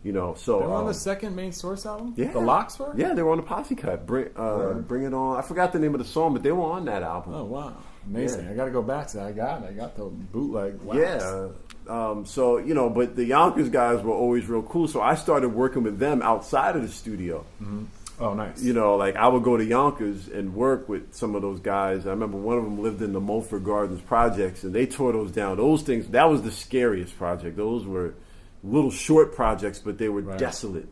you know. So They were on the second Main Source album. yeah, The Locks were. Yeah, they were on the Posse Cut. Bring It On. I forgot the name of the song, but they were on that album. Oh wow, amazing! Yeah. I got to go back to that. I got the bootleg. Wax. Yeah. So you know, but the Yonkers guys were always real cool. So I started working with them outside of the studio. Oh, nice. You know, like I would go to Yonkers and work with some of those guys. I remember one of them lived in the Mulford Gardens projects, and they tore those down. Those things, that was the scariest project. Those were little short projects, but they were Right. desolate.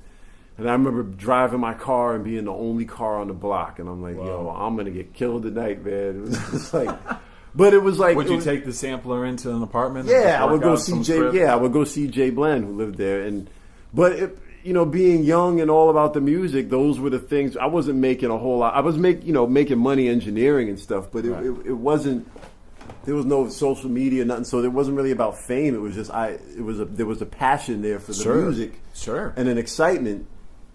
And I remember driving my car and being the only car on the block, and I'm like, yo, I'm gonna get killed tonight, man. It was just like, but it was like, Would it you was- take the sampler into an apartment? and yeah, just I would work go out see some Jay. script? Yeah, I would go see Jay Bland, who lived there. But you know, being young and all about the music, those were the things. I wasn't making a whole lot. I was making money engineering and stuff, but Right. it wasn't. There was no social media, nothing. So it wasn't really about fame. It was just there was a passion there for the Sure. music, Sure. and an excitement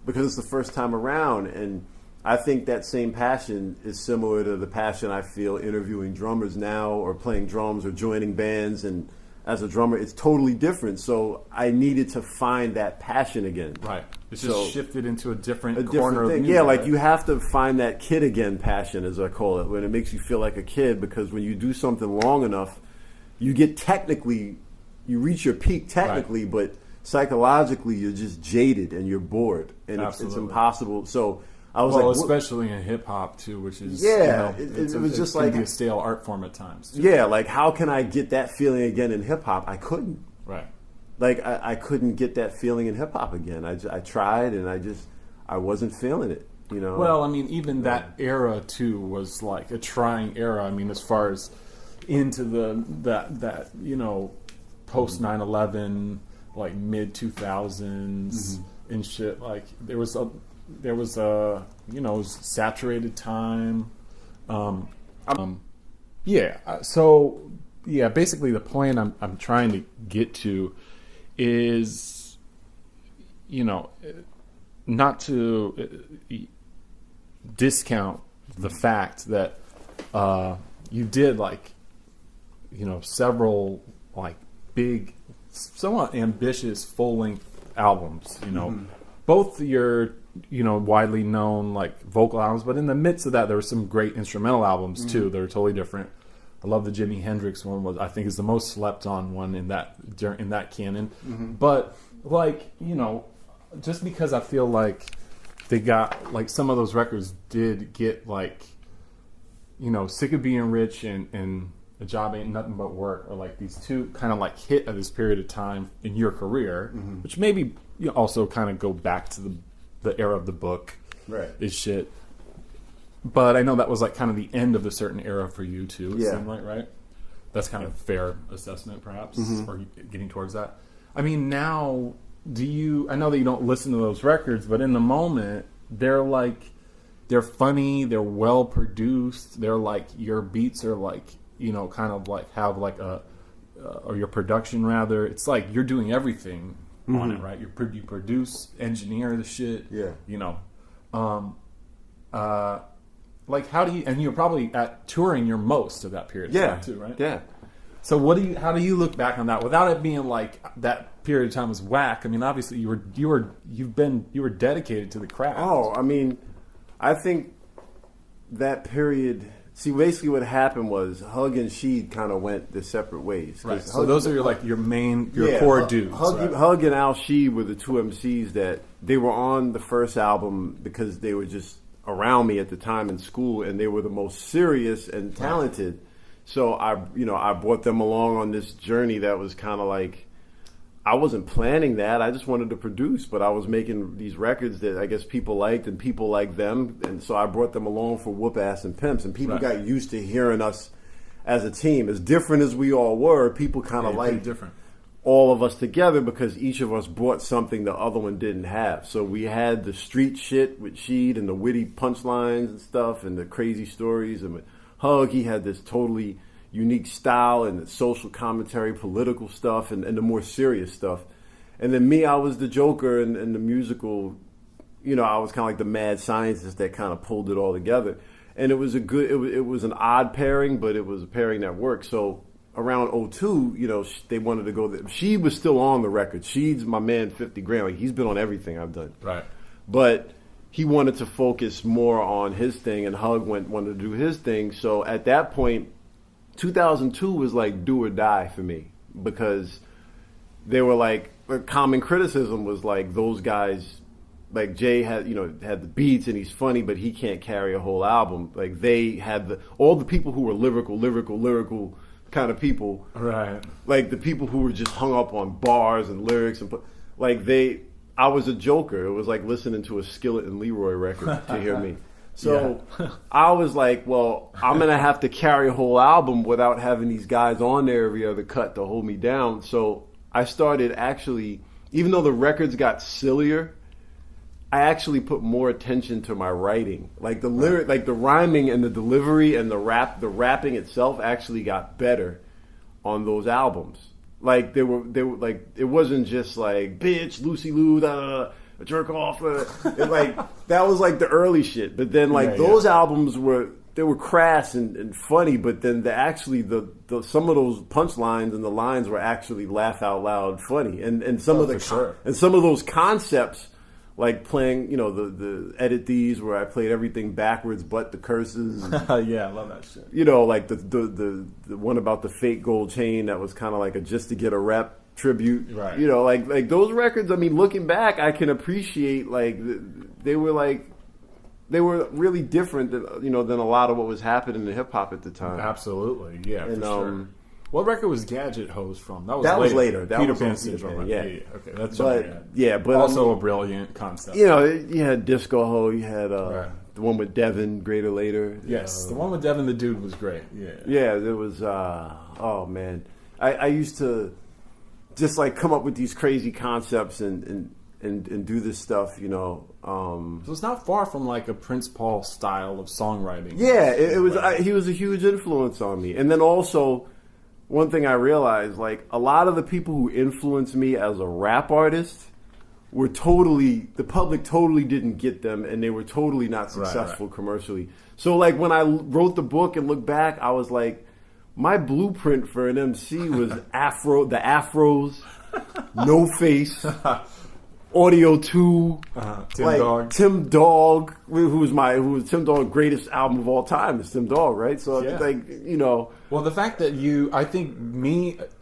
because it's the first time around. And I think that same passion is similar to the passion I feel interviewing drummers now, or playing drums, or joining bands. And as a drummer, it's totally different. So I needed to find that passion again. Right. It's So- just shifted into a different A corner different of thing. music. Yeah, like right? you have to find that kid again passion, as I call it, when it makes you feel like a kid, because when you do something long enough, you reach your peak technically, but psychologically you're just jaded and you're bored, and it's Absolutely. impossible. So I was Well, like, especially in hip hop too, which is Yeah, you know, it was just can like- be a stale art form at times. Too. yeah, like how can I get that feeling again in hip hop? I couldn't. Right. Like I couldn't get that feeling in hip hop again. I tried, and I wasn't feeling it. You know. Well, I mean, even that era too was like a trying era. I mean, as far as into that you know post 9/11, like mid 2000s and shit. Like there was a you know, it was saturated time. Yeah. So yeah, basically the point I'm trying to get to is, you know, not to discount the fact that you did, like, you know, several like big, somewhat ambitious full length albums. You know, both your, you know, widely known like vocal albums, but in the midst of that, there were some great instrumental albums too. That were totally different. I love the Jimi Hendrix one. Was I think is the most slept on one in that canon. But like, you know, just because I feel like they got like some of those records did get like, you know, Sick of Being Rich and A Job Ain't Nothing But Work are like these two kind of like hit at this period of time in your career, which maybe you also kind of go back to the era of the book, Right. is shit. But I know that was like kind of the end of a certain era for you too. It seemed like, right? That's kind of a fair assessment, perhaps, or getting towards that. I mean, now I know that you don't listen to those records, but in the moment, they're funny, they're well produced, they're like, your beats are like, you know, kind of like have like or your production rather, it's like you're doing everything on it, right? You produce, engineer the shit, you know. Like, how do you, and you're probably at touring your most of that period of time too, right? Yeah. So how do you look back on that without it being like that period of time was whack? I mean, obviously you were dedicated to the craft. Oh, I mean, I think that period. See, basically what happened was Hug and Sheed kind of went their separate ways. Right. So those are your core dudes. Hug and Al Sheed were the two MCs that they were on the first album because they were just around me at the time in school, and they were the most serious and talented. So I brought them along on this journey that was kind of like, I wasn't planning that. I just wanted to produce, but I was making these records that I guess people liked and people liked them. And so I brought them along for Whoop Ass and Pimps, and people got used to hearing us as a team. As different as we all were, people kind of liked all of us together because each of us brought something the other one didn't have. So we had the street shit with Sheed and the witty punchlines and stuff and the crazy stories. And with Hug, he had this totally unique style and the social commentary, political stuff, and the more serious stuff. And then me, I was the joker and the musical, you know, I was kind of like the mad scientist that kind of pulled it all together. And it was it was an odd pairing, but it was a pairing that worked. So around 2002, you know, they wanted to go there. She was still on the record. She's my man, 50 Grand. Like, he's been on everything I've done. Right. But he wanted to focus more on his thing, and Hug wanted to do his thing. So at that point, 2002 was like do or die for me, because they were like, a common criticism was like, those guys, like Jay had the beats and he's funny, but he can't carry a whole album. Like, they had all the people who were lyrical kind of people, right? Like the people who were just hung up on bars and lyrics, and I was a joker. It was like listening to a Skillet and Leroy record to hear me. So I was like, well, I'm going to have to carry a whole album without having these guys on there every other cut to hold me down. So I started actually, even though the records got sillier, I actually put more attention to my writing. Like the lyric, like the rhyming and the delivery and the rapping itself actually got better on those albums. Like they were like, it wasn't just like, bitch, Lucy Lou, jerk off. Like, that was like the early shit. But then those albums were crass and funny, but then some of those punchlines and the lines were actually laugh out loud funny. And some of those concepts, like playing, you know, the edit these where I played everything backwards but the curses. Yeah, I love that shit. You know, like the one about the fake gold chain that was kind of like a just to get a rep tribute, right? You know, like those records. I mean, looking back, I can appreciate they were really different than a lot of what was happening in hip hop at the time. Absolutely, yeah, and, for sure. What record was Gadget Hose from? That was later. That Peter was Pan Syndrome. Right? Yeah. Okay, that's but also a brilliant concept. You know, you had Disco Ho. You had the one with Devin, Greater Later. Yes, the one with Devin the Dude was great. Yeah, there was. Oh man, I used to just like come up with these crazy concepts and do this stuff, you know. So it's not far from like a Prince Paul style of songwriting. Yeah, it was. He was a huge influence on me. And then also, one thing I realized, like, a lot of the people who influenced me as a rap artist were the public totally didn't get them, and they were totally not successful commercially. So like when I wrote the book and look back, I was like, my blueprint for an MC was the afros, No Face, Audio 2, Tim Dog, who was Tim Dog's greatest album of all time is Tim Dog, right? So like, you know. Well, the fact that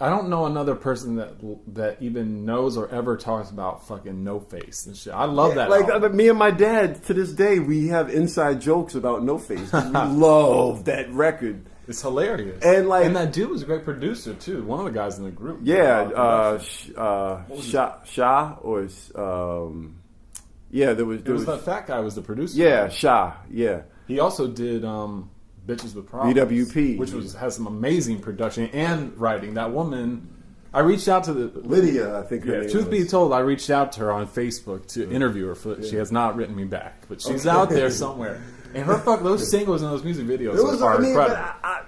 I don't know another person that even knows or ever talks about fucking No Face and shit. I love that. Like me and my dad to this day, we have inside jokes about No Face. We love that record. It's hilarious. And, like- and that dude was a great producer too. One of the guys in the group. Yeah, Shah or yeah, there was that fat guy was the producer. yeah, Shah, yeah. He also did Bitches with Problems, BWP. which has some amazing production and writing. That woman, I reached out to the Lydia, I think her Yeah, name truth was. be told, I reached out to her on Facebook to interview her. She has not written me back, but she's out there somewhere. And those singles and those music videos It was, are I mean, but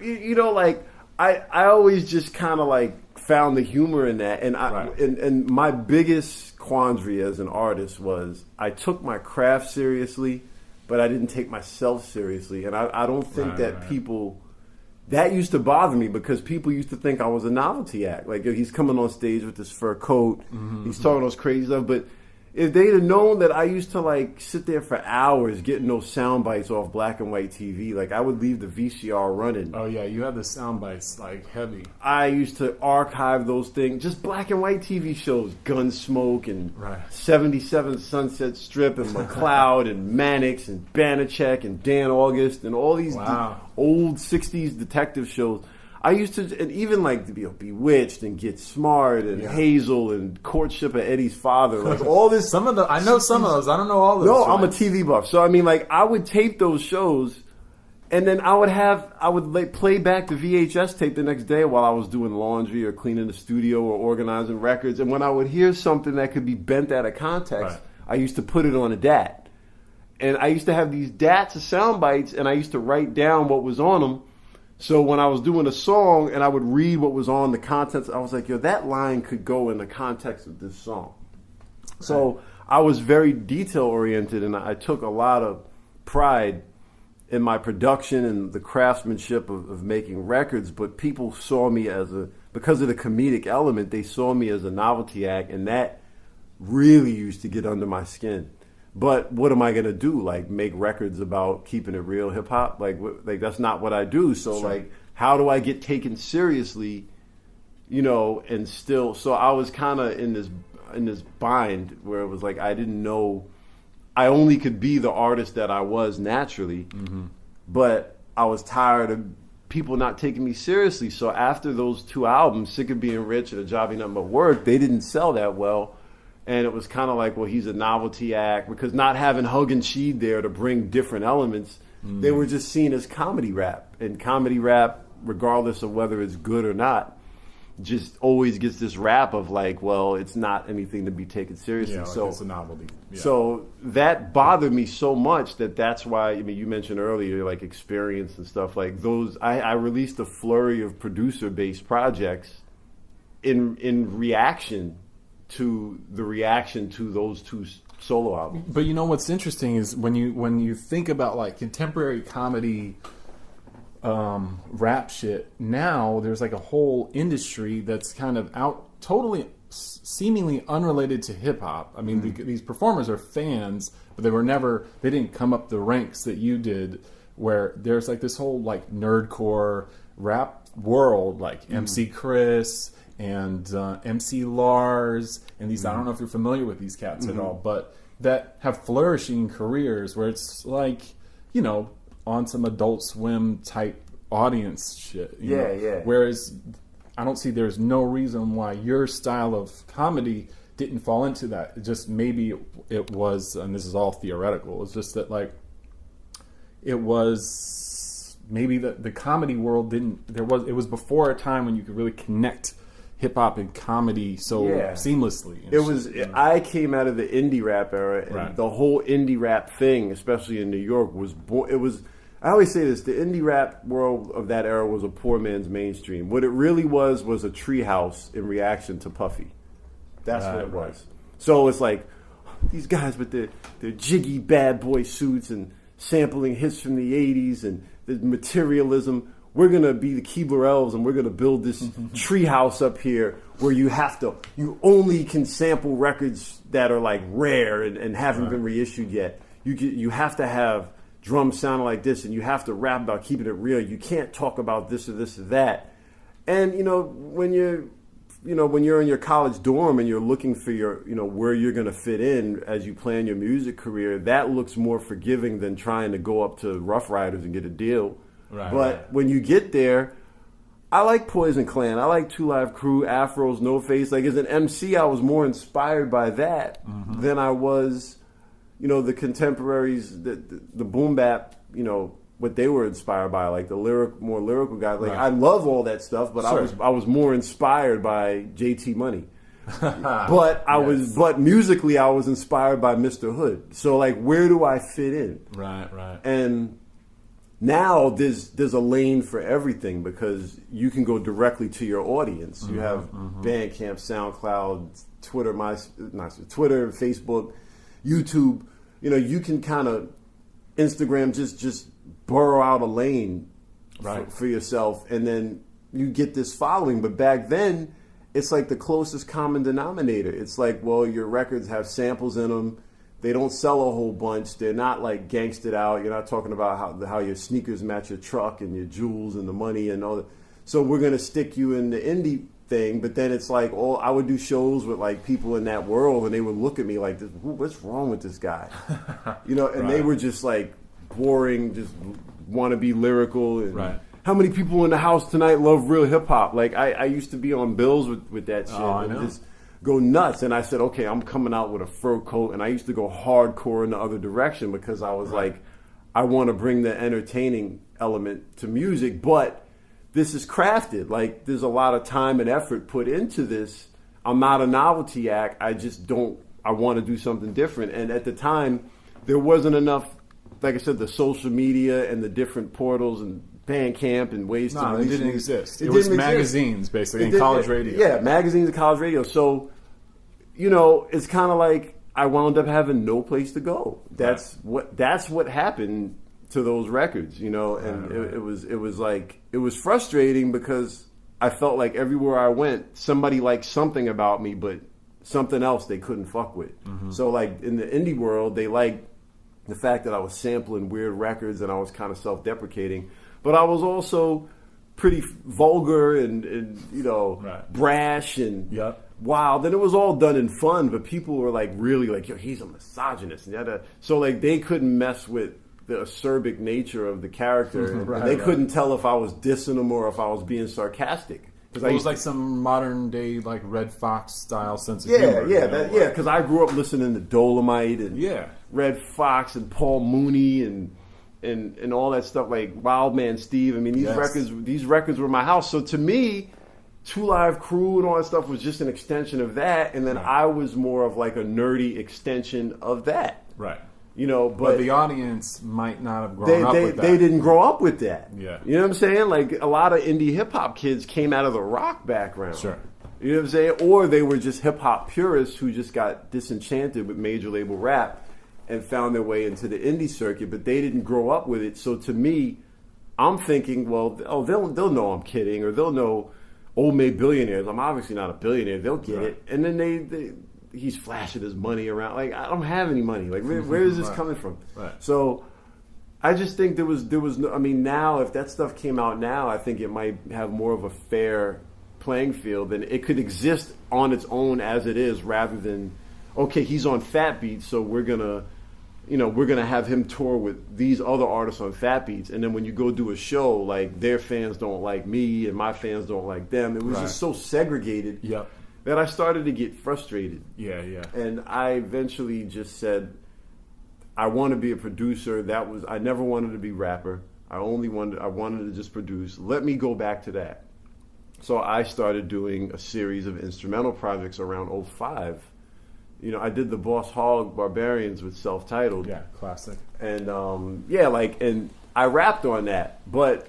incredible. you know, like I always just kind of like found the humor in that, and Right. and my biggest quandary as an artist was I took my craft seriously, but I didn't take myself seriously, and I don't think that people. That used to bother me because people used to think I was a novelty act. Like, he's coming on stage with this fur coat, he's talking those crazy stuff, but if they'd have known that I used to like sit there for hours getting those sound bites off black and white TV, like I would leave the VCR running. Oh yeah, you had the sound bites like heavy. I used to archive those things, just black and white TV shows, Gunsmoke and Right. 77 Sunset Strip and McCloud and Mannix and Banachek and Dan August and all these Wow. old 60s detective shows. I used to, and even like to be Bewitched and Get Smart and Hazel and Courtship of Eddie's Father, like all this. I know some of those. I don't know all of those. No, I'm a TV buff, so I mean, like I would tape those shows, and then I would like play back the VHS tape the next day while I was doing laundry or cleaning the studio or organizing records. And when I would hear something that could be bent out of context, Right. I used to put it on a DAT, and I used to have these DATs of sound bites, and I used to write down what was on them. So when I was doing a song and I would read what was on the contents, I was like, yo, that line could go in the context of this song. So I was very detail oriented, and I took a lot of pride in my production and the craftsmanship of making records. But people saw me because of the comedic element, they saw me as a novelty act, and that really used to get under my skin. But what am I gonna do? Like make records about keeping it real hip hop? Like that's not what I do. So like, how do I get taken seriously? You know, and still. So I was kind of in this bind where it was like I didn't know. I only could be the artist that I was naturally, but I was tired of people not taking me seriously. So after those two albums, Sick of Being Rich and A Job Ain't Nothing But Work, they didn't sell that well. And it was kind of like, well, he's a novelty act, because not having Hug and Sheed there to bring different elements, they were just seen as comedy rap. And comedy rap, regardless of whether it's good or not, just always gets this rap of like, well, it's not anything to be taken seriously. Yeah, so it's a novelty. Yeah. So that bothered me so much that's why, I mean, you mentioned earlier, like Experience and stuff like those. I released a flurry of producer-based projects in reaction to the reaction to those two solo albums. But you know what's interesting is when you think about like contemporary comedy rap shit, now there's like a whole industry that's kind of totally seemingly unrelated to hip hop. I mean, these performers are fans, but they didn't come up the ranks that you did, where there's like this whole like nerdcore rap world, like MC Chris and MC Lars, and these, I don't know if you're familiar with these cats at all, but that have flourishing careers where it's like, you know, on some Adult Swim type audience shit. You know? Yeah. Whereas there's no reason why your style of comedy didn't fall into that. It just maybe it was, and this is all theoretical, it's just that like it was maybe the comedy world it was before a time when you could really connect hip hop and comedy so seamlessly. It was. I came out of the indie rap era, and the whole indie rap thing, especially in New York, was. It was. I always say this: the indie rap world of that era was a poor man's mainstream. What it really was a treehouse in reaction to Puffy. That's what it was. So it's like these guys with their jiggy bad boy suits and sampling hits from the '80s and the materialism. We're going to be the Keebler Elves, and we're going to build this treehouse up here where you only can sample records that are like rare and haven't been reissued yet. You have to have drums sounding like this, and you have to rap about keeping it real. You can't talk about this or this or that. And, when you're in your college dorm and you're looking for where you're going to fit in as you plan your music career, that looks more forgiving than trying to go up to Rough Riders and get a deal. But when you get there, I like Poison Clan. I like Two Live Crew, Afros, No Face. Like as an MC, I was more inspired by that than I was, the contemporaries, the boom bap, what they were inspired by, like the more lyrical guys. Like I love all that stuff, but I was more inspired by JT Money. But musically I was inspired by Mr. Hood. So like, where do I fit in? Right. And now there's a lane for everything because you can go directly to your audience. You have Bandcamp, SoundCloud, Twitter, Facebook, YouTube. You can kind of Instagram just burrow out a lane for yourself, and then you get this following. But back then, it's like the closest common denominator. It's like, well, your records have samples in them. They don't sell a whole bunch. They're not like gangsted out. You're not talking about how your sneakers match your truck and your jewels and the money and all that. So we're going to stick you in the indie thing. But then it's like, I would do shows with like people in that world, and they would look at me like, what's wrong with this guy? And they were just like boring, just want to be lyrical. And how many people in the house tonight love real hip hop? Like I used to be on bills with that shit and just go nuts. And I said, okay, I'm coming out with a fur coat. And I used to go hardcore in the other direction because I was like, I want to bring the entertaining element to music, but this is crafted. Like there's a lot of time and effort put into this. I'm not a novelty act. I want to do something different. And at the time, there wasn't enough, like I said, the social media and the different portals and Bandcamp and ways to release. It didn't exist. It was magazines, basically, and college radio. Yeah, magazines and college radio. So, it's kind of like I wound up having no place to go. That's what happened to those records, and it was frustrating because I felt like everywhere I went, somebody liked something about me, but something else they couldn't fuck with. So, like in the indie world, they liked the fact that I was sampling weird records and I was kind of self-deprecating. But I was also pretty vulgar and brash and wild. And it was all done in fun, but people were like really like, yo, he's a misogynist. So like they couldn't mess with the acerbic nature of the character. And they couldn't tell if I was dissing them or if I was being sarcastic. It was like some modern day like Red Fox style sense of humor. Because I grew up listening to Dolomite and Red Fox and Paul Mooney and all that stuff, like Wildman Steve. I mean, these records were my house. So to me, Two Live Crew and all that stuff was just an extension of that, and then I was more of like a nerdy extension of that. Right. But the audience might not have grown up with that. They didn't grow up with that. Yeah. You know what I'm saying? Like a lot of indie hip hop kids came out of the rock background. Sure. You know what I'm saying? Or they were just hip hop purists who just got disenchanted with major label rap and found their way into the indie circuit, but they didn't grow up with it. So to me, I'm thinking, well, they'll know I'm kidding, or they'll know Old Maid Billionaires. I'm obviously not a billionaire. They'll get it. And then he's flashing his money around. Like, I don't have any money. Like, where is this coming from? Right. So I just think there was no, I mean, now if that stuff came out now, I think it might have more of a fair playing field, and it could exist on its own as it is, rather than, okay, he's on Fat Beats, so we're gonna have him tour with these other artists on Fat Beats, and then when you go do a show, like their fans don't like me and my fans don't like them. It was just so segregated that I started to get frustrated. Yeah. And I eventually just said, I want to be a producer. I never wanted to be rapper. I wanted to just produce. Let me go back to that. So I started doing a series of instrumental projects around 2005. I did the Boss Hogg Barbarians with Self-Titled. Yeah, classic. And and I rapped on that, but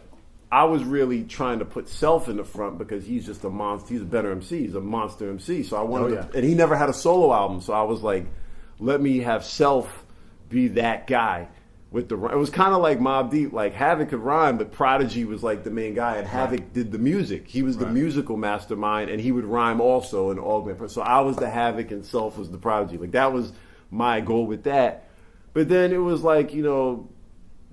I was really trying to put Self in the front because he's just a monster. He's a better MC. He's a monster MC. So I wanted to, and he never had a solo album. So I was like, let me have Self be that guy. It was kind of like Mobb Deep, like Havoc could rhyme, but Prodigy was like the main guy, and Havoc did the music. He was the musical mastermind, and he would rhyme also and augment. So I was the Havoc, and Self was the Prodigy. Like that was my goal with that. But then it was like,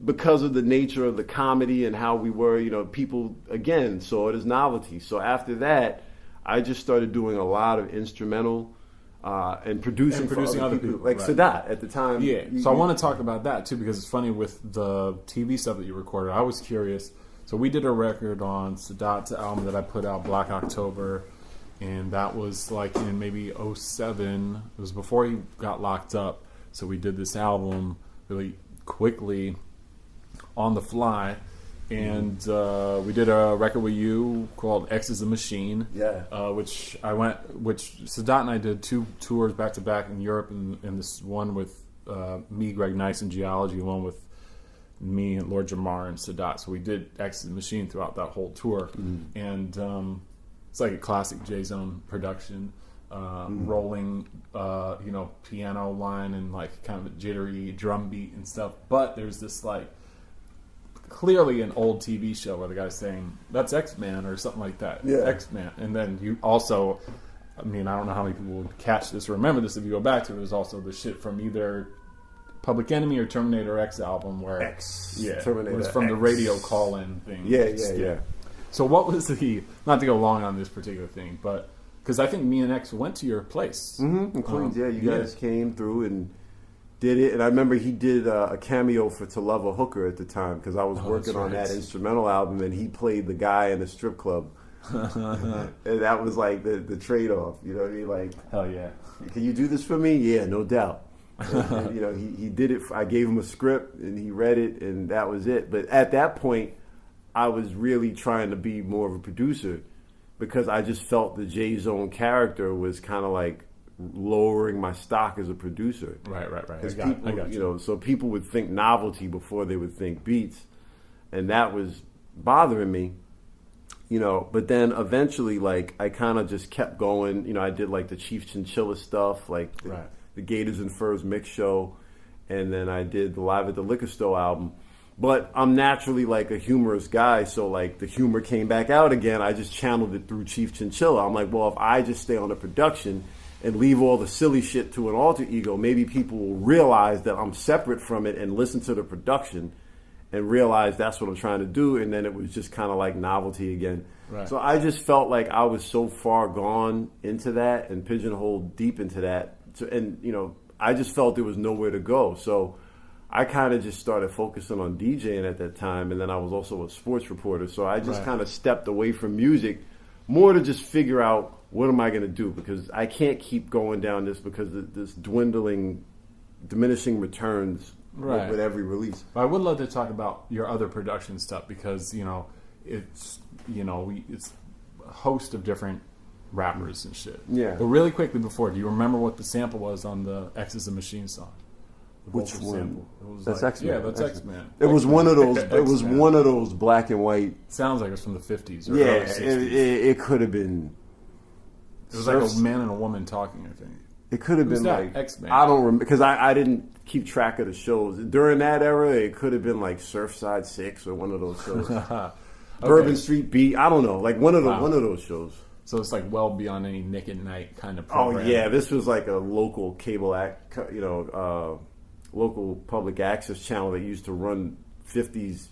because of the nature of the comedy and how we were, people again saw it as novelty. So after that, I just started doing a lot of instrumental and producing, producing for other other people, like right. Sadat at the time. Yeah, so I want to talk about that too because it's funny with the TV stuff that you recorded. I was curious. So we did a record on Sadat's album that I put out, Black October, and that was like in maybe '07. It was before he got locked up. So we did this album really quickly on the fly. And we did a record with you called X is a Machine. Yeah. Which Sadat and I did 2 tours back to back in Europe, and this one with me, Greg Nice, in Geology, one with me and Lord Jamar and Sadat. So we did X is a Machine throughout that whole tour. And it's like a classic J-Zone production. Rolling, piano line and like kind of a jittery drum beat and stuff. But there's this like clearly an old TV show where the guy's saying that's X-Man or something like that. Yeah. X-Man. And then you also, I mean, I don't know how many people would catch this or remember this if you go back to it. There's also the shit from either Public Enemy or Terminator X album where Terminator it was from X. the radio call-in thing. Yeah. So what was not to go long on this particular thing, but because I think me and X went to your place. In Queens, you guys came through and did it. And I remember he did a cameo for To Love a Hooker at the time because I was working on that instrumental album and he played the guy in the strip club. And that was like the trade-off. You know what I mean? Like, hell yeah. Can you do this for me? Yeah, no doubt. And, he did it. I gave him a script and he read it and that was it. But at that point, I was really trying to be more of a producer because I just felt the J-Zone character was kind of like lowering my stock as a producer. Right. I got you. So people would think novelty before they would think beats, and that was bothering me. But then eventually, like, I kind of just kept going. I did like the Chief Chinchilla stuff, like the Gators and Furs mix show, and then I did the Live at the Liquor Store album. But I'm naturally like a humorous guy, so like the humor came back out again. I just channeled it through Chief Chinchilla. I'm like, well, if I just stay on the production and leave all the silly shit to an alter ego, maybe people will realize that I'm separate from it and listen to the production and realize that's what I'm trying to do. And then it was just kind of like novelty again. Right. So I just felt like I was so far gone into that and pigeonholed deep into that. I just felt there was nowhere to go. So I kind of just started focusing on DJing at that time, and then I was also a sports reporter. So I just kind of stepped away from music more to just figure out what am I going to do, because I can't keep going down this because this diminishing returns with every release. But I would love to talk about your other production stuff because it's it's a host of different rappers and shit. Yeah. But really quickly before, do you remember what the sample was on the X is a Machine song? Which one? Sample. It was That's like, X-Men. Yeah, that's X-Men. It was one of those. It was X-Men. one of those black and white. Sounds like it was from the 50s or Yeah, early 60s. it could have been. It was like a man and a woman talking, I think. It could have Who's been that? like X-Men. I don't remember because I didn't keep track of the shows during that era. It could have been like Surfside 6 or one of those shows. Bourbon Street Beat. I don't know, like one of those shows. So it's like well beyond any Nick at Night kind of program. Oh yeah, this was like a local cable local public access channel that used to run 50s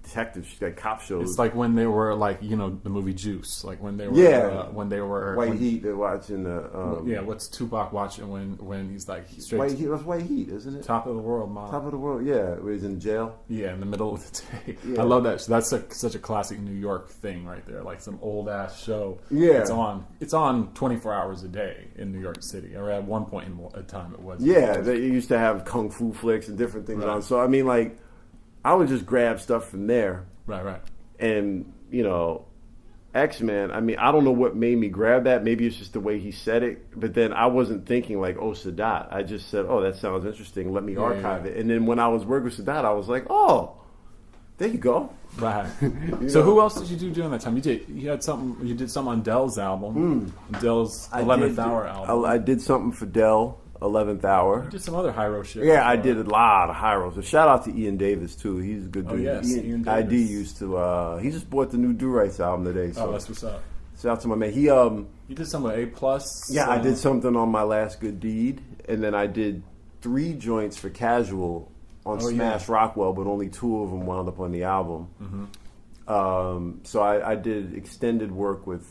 detective like cop shows. It's like when they were like the movie Juice, like when they were when they were White Heat. They're watching the what's Tupac watching when he's like straight White Heat. That's White Heat, isn't it? Top of the world, mom. Top of the world. Yeah, where he's in jail. Yeah, in the middle of the day. Yeah. I love that. So that's such a classic New York thing right there, like some old ass show. Yeah, it's on 24 hours a day in New York City. Or at one point in time, it was. Yeah, they used to have kung fu flicks and different things on. So I mean, like, I would just grab stuff from there. Right. And, X-Men, I mean, I don't know what made me grab that. Maybe it's just the way he said it. But then I wasn't thinking like, oh, Sadat. I just said, oh, that sounds interesting. Let me archive it. And then when I was working with Sadat, I was like, oh, there you go. Right. So who else did you do during that time? You did something on Dell's album. Dell's 11th Hour album. I did something for Dell. 11th Hour. You did some other Hyro shit. Yeah, I did a lot of Hyro. So shout out to Ian Davis too. He's a good dude. Oh yes, Ian Davis. ID used to. He just bought the new Do Rights album today. So that's what's up. Shout out to my man. He You did some with A+. Yeah, I did something on My Last Good Deed, and then I did 3 joints for Casual on Smash Rockwell, but only 2 of them wound up on the album. Mm-hmm. So I did extended work with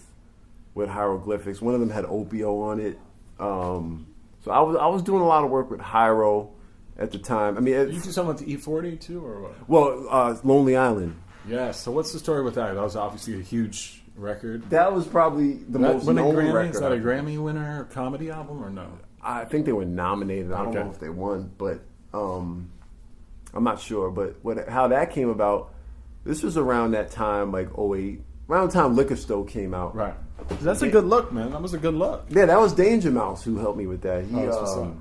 Hieroglyphics. One of them had Opio on it. So I was doing a lot of work with Hyro at the time. I mean, You do something with the E40 too, or what? well, Lonely Island. Yeah. So what's the story with that? That was obviously a huge record. That was probably the most Won a known Grammy? record. Is that a Grammy winner comedy album or no? I think they were nominated. I don't Okay. know if they won, but I'm not sure. But how that came about, this was around that time, like '08, around the time Liquor Store came out. Right. That's a good look, man. That was a good look. Yeah, that was Danger Mouse who helped me with that. He, That's what's up.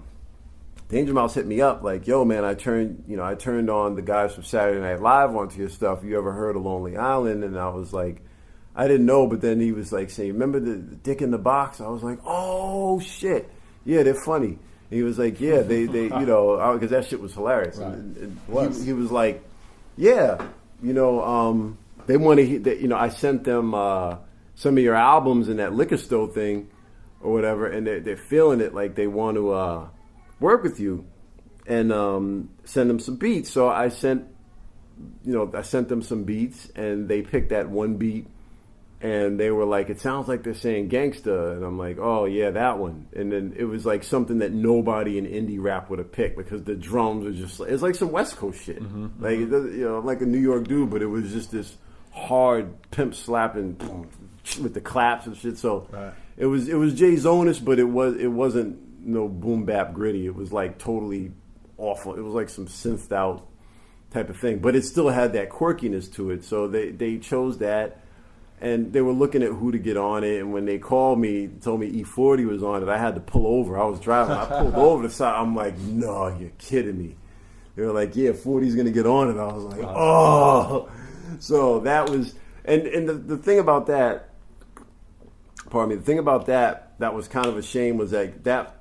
Danger Mouse hit me up like, "Yo, man, I turned on the guys from Saturday Night Live onto your stuff. You ever heard of Lonely Island?" And I was like, I didn't know, but then he was like saying, "Remember the Dick in the Box?" I was like, "Oh shit, yeah, they're funny." And he was like, "Yeah, they because that shit was hilarious." Right. And he was like, "Yeah, they want to. I sent them some of your albums in that Liquor Store thing or whatever, and they're feeling it like they want to work with you and send them some beats." So I sent them some beats, and they picked that one beat, and they were like, "It sounds like they're saying gangsta," and I'm like, "Oh yeah, that one." And then it was like something that nobody in indie rap would have picked because the drums are just it's like some West Coast shit. Like I'm like a New York dude, but it was just this hard pimp slapping with the claps and shit. So Right. it was Jay Zonish, but it wasn't no boom bap gritty. It was like totally awful. It was like some synthed out type of thing, but it still had that quirkiness to it. So they chose that, and they were looking at who to get on it. And when they called me, told me E40 was on it, I had to pull over. I was driving. I pulled over the side. I'm like, "No, you're kidding me." They were like, "Yeah, 40's gonna get on it." I was like, "Oh." So that was, and the thing about that, pardon me, the thing about that was kind of a shame was that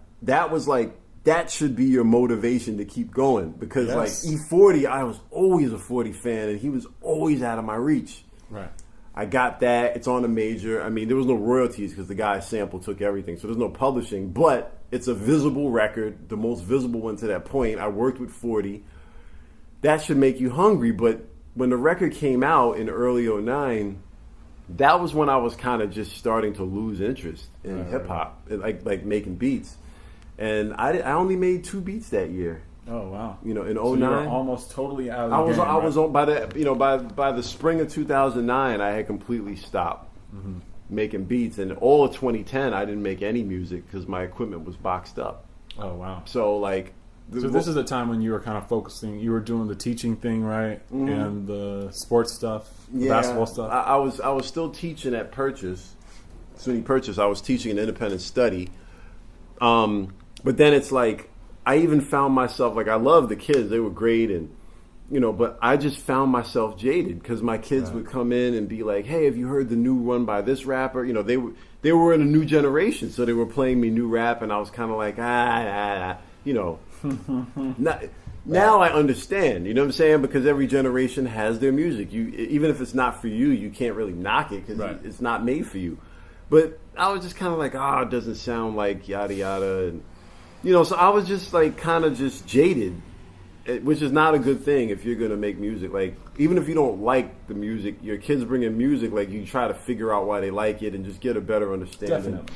was like, that should be your motivation to keep going, because like E40, I was always a 40 fan, and he was always out of my reach. Right. I got that. It's on a major. I mean, there was no royalties because the guy sample took everything, so there's no publishing, but it's a visible record, the most visible one to that point. I worked with 40. That should make you hungry, but when the record came out in early '09, that was when I was kind of just starting to lose interest in hip hop, like making beats. And I only made 2 beats that year. Oh wow. In '09, So you were almost totally out of the I was game, I was right? on by the spring of 2009, I had completely stopped making beats, and all of 2010 I didn't make any music because my equipment was boxed up. Oh wow. So like, So this is the time when you were kind of focusing. You were doing the teaching thing, right, and the sports stuff, the basketball stuff. I was still teaching at Purchase, SUNY Purchase. I was teaching an independent study, but then it's like I even found myself like, I loved the kids; they were great, and but I just found myself jaded because my kids would come in and be like, "Hey, have you heard the new one by this rapper?" They were in a new generation, so they were playing me new rap, and I was kind of like, Now I understand, you know what I'm saying? Because every generation has their music. Even if it's not for you, you can't really knock it because it's not made for you. But I was just kind of like, it doesn't sound like yada yada, and so I was just like kind of just jaded, which is not a good thing if you're gonna make music. Like, even if you don't like the music, your kids bring in music, like, you try to figure out why they like it and just get a better understanding. Definitely,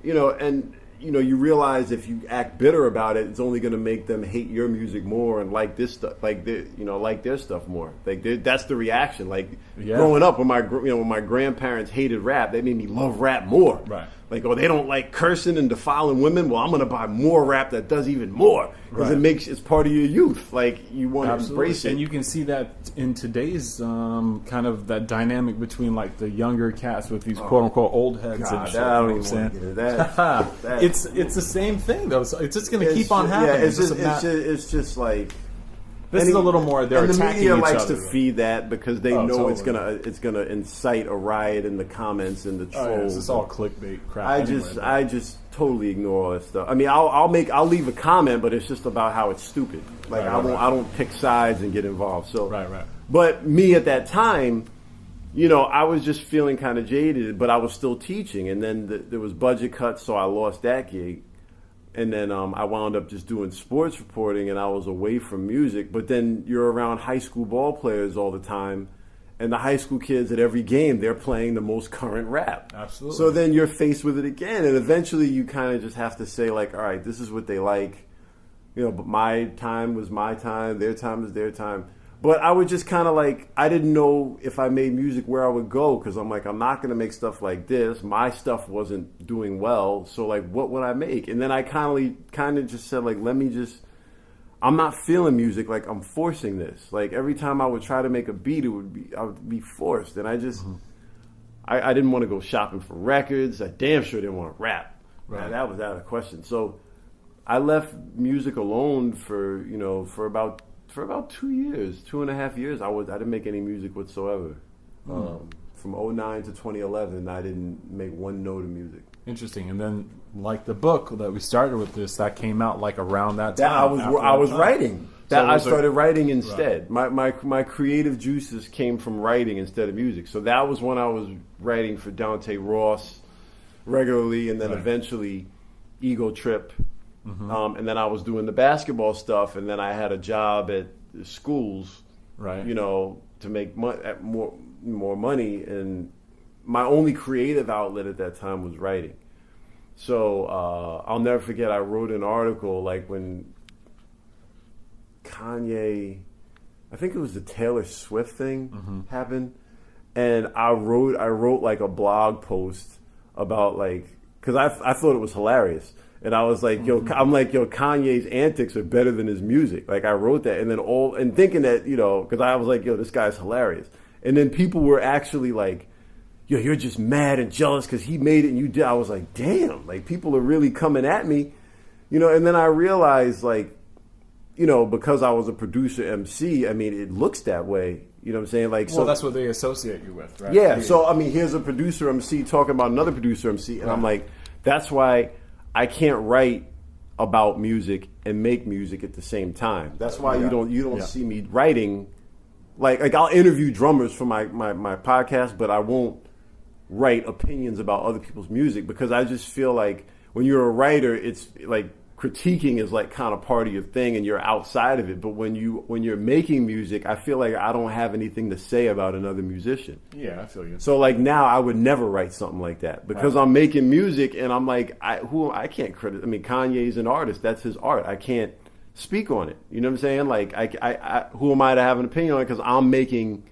yeah. And you realize if you act bitter about it, it's only going to make them hate your music more and like this stuff, like their stuff more. Like, that's the reaction. Like, growing up, when my grandparents hated rap, they made me love rap more. Right. Like, they don't like cursing and defiling women. Well, I'm going to buy more rap that does even more because it's part of your youth. Like, you want to embrace it. And you can see that in today's kind of that dynamic between like the younger cats with these quote unquote old heads God, and shit. I don't You know even what want I'm to get into that. saying? It's the same thing though. So it's just going to keep on happening. Yeah, it's just like. This is a little more. They're and the attacking media each likes other. to feed that because they know totally. it's gonna incite a riot in the comments and the trolls. It's all clickbait crap. I just totally ignore all that stuff. I mean, I'll leave a comment, but it's just about how it's stupid. Like, I don't pick sides and get involved. So right. But me at that time, I was just feeling kind of jaded, but I was still teaching, and then there was budget cuts, so I lost that gig. And then I wound up just doing sports reporting, and I was away from music. But then you're around high school ball players all the time, And the high school kids at every game, they're playing the most current rap. Absolutely. So then you're faced with it again, and eventually you kind of just have to say like, all right, this is what they like, but my time was my time, their time was their time. But I would just kind of like, I didn't know if I made music where I would go, because I'm like, I'm not going to make stuff like this. My stuff wasn't doing well, so like, what would I make? And then I kind of just said like, I'm not feeling music like I'm forcing this. Like every time I would try to make a beat, I would be forced, and I just I didn't want to go shopping for records. I damn sure didn't want to rap. Right. That was out of question. So I left music alone for about 2 years, 2.5 years. I didn't make any music whatsoever. From 2009 to 2011, I didn't make one note of music. Interesting. And then, like the book that we started with this, that came out like around that time. I was writing. I started writing instead. Right. My creative juices came from writing instead of music. So that was when I was writing for Dante Ross regularly, and then eventually Ego Trip. And then I was doing the basketball stuff, and then I had a job at schools, right? To make more money, and my only creative outlet at that time was writing. So I'll never forget, I wrote an article like when Kanye, I think it was the Taylor Swift thing happened, and I wrote like a blog post about like, because I thought it was hilarious. And I was like, I'm like, Kanye's antics are better than his music. Like I wrote that, and then thinking that, because I was like, this guy's hilarious. And then people were actually like, you're just mad and jealous because he made it and you did. I was like, damn, like people are really coming at me, And then I realized like, because I was a producer MC, I mean, it looks that way. You know what I'm saying? Like, well, that's what they associate you with, right? Yeah. So I mean, here's a producer MC talking about another producer MC, and I'm like, that's why I can't write about music and make music at the same time. That's why you don't see me writing. Like I'll interview drummers for my podcast, but I won't write opinions about other people's music, because I just feel like when you're a writer, it's like critiquing is like kind of part of your thing and you're outside of it. But when you're making music, I feel like I don't have anything to say about another musician. Yeah, I feel you. So like now I would never write something like that, because I'm making music and I'm like, I can't credit. I mean, Kanye's an artist. That's his art. I can't speak on it. You know what I'm saying? Like I who am I to have an opinion on it? Because I'm making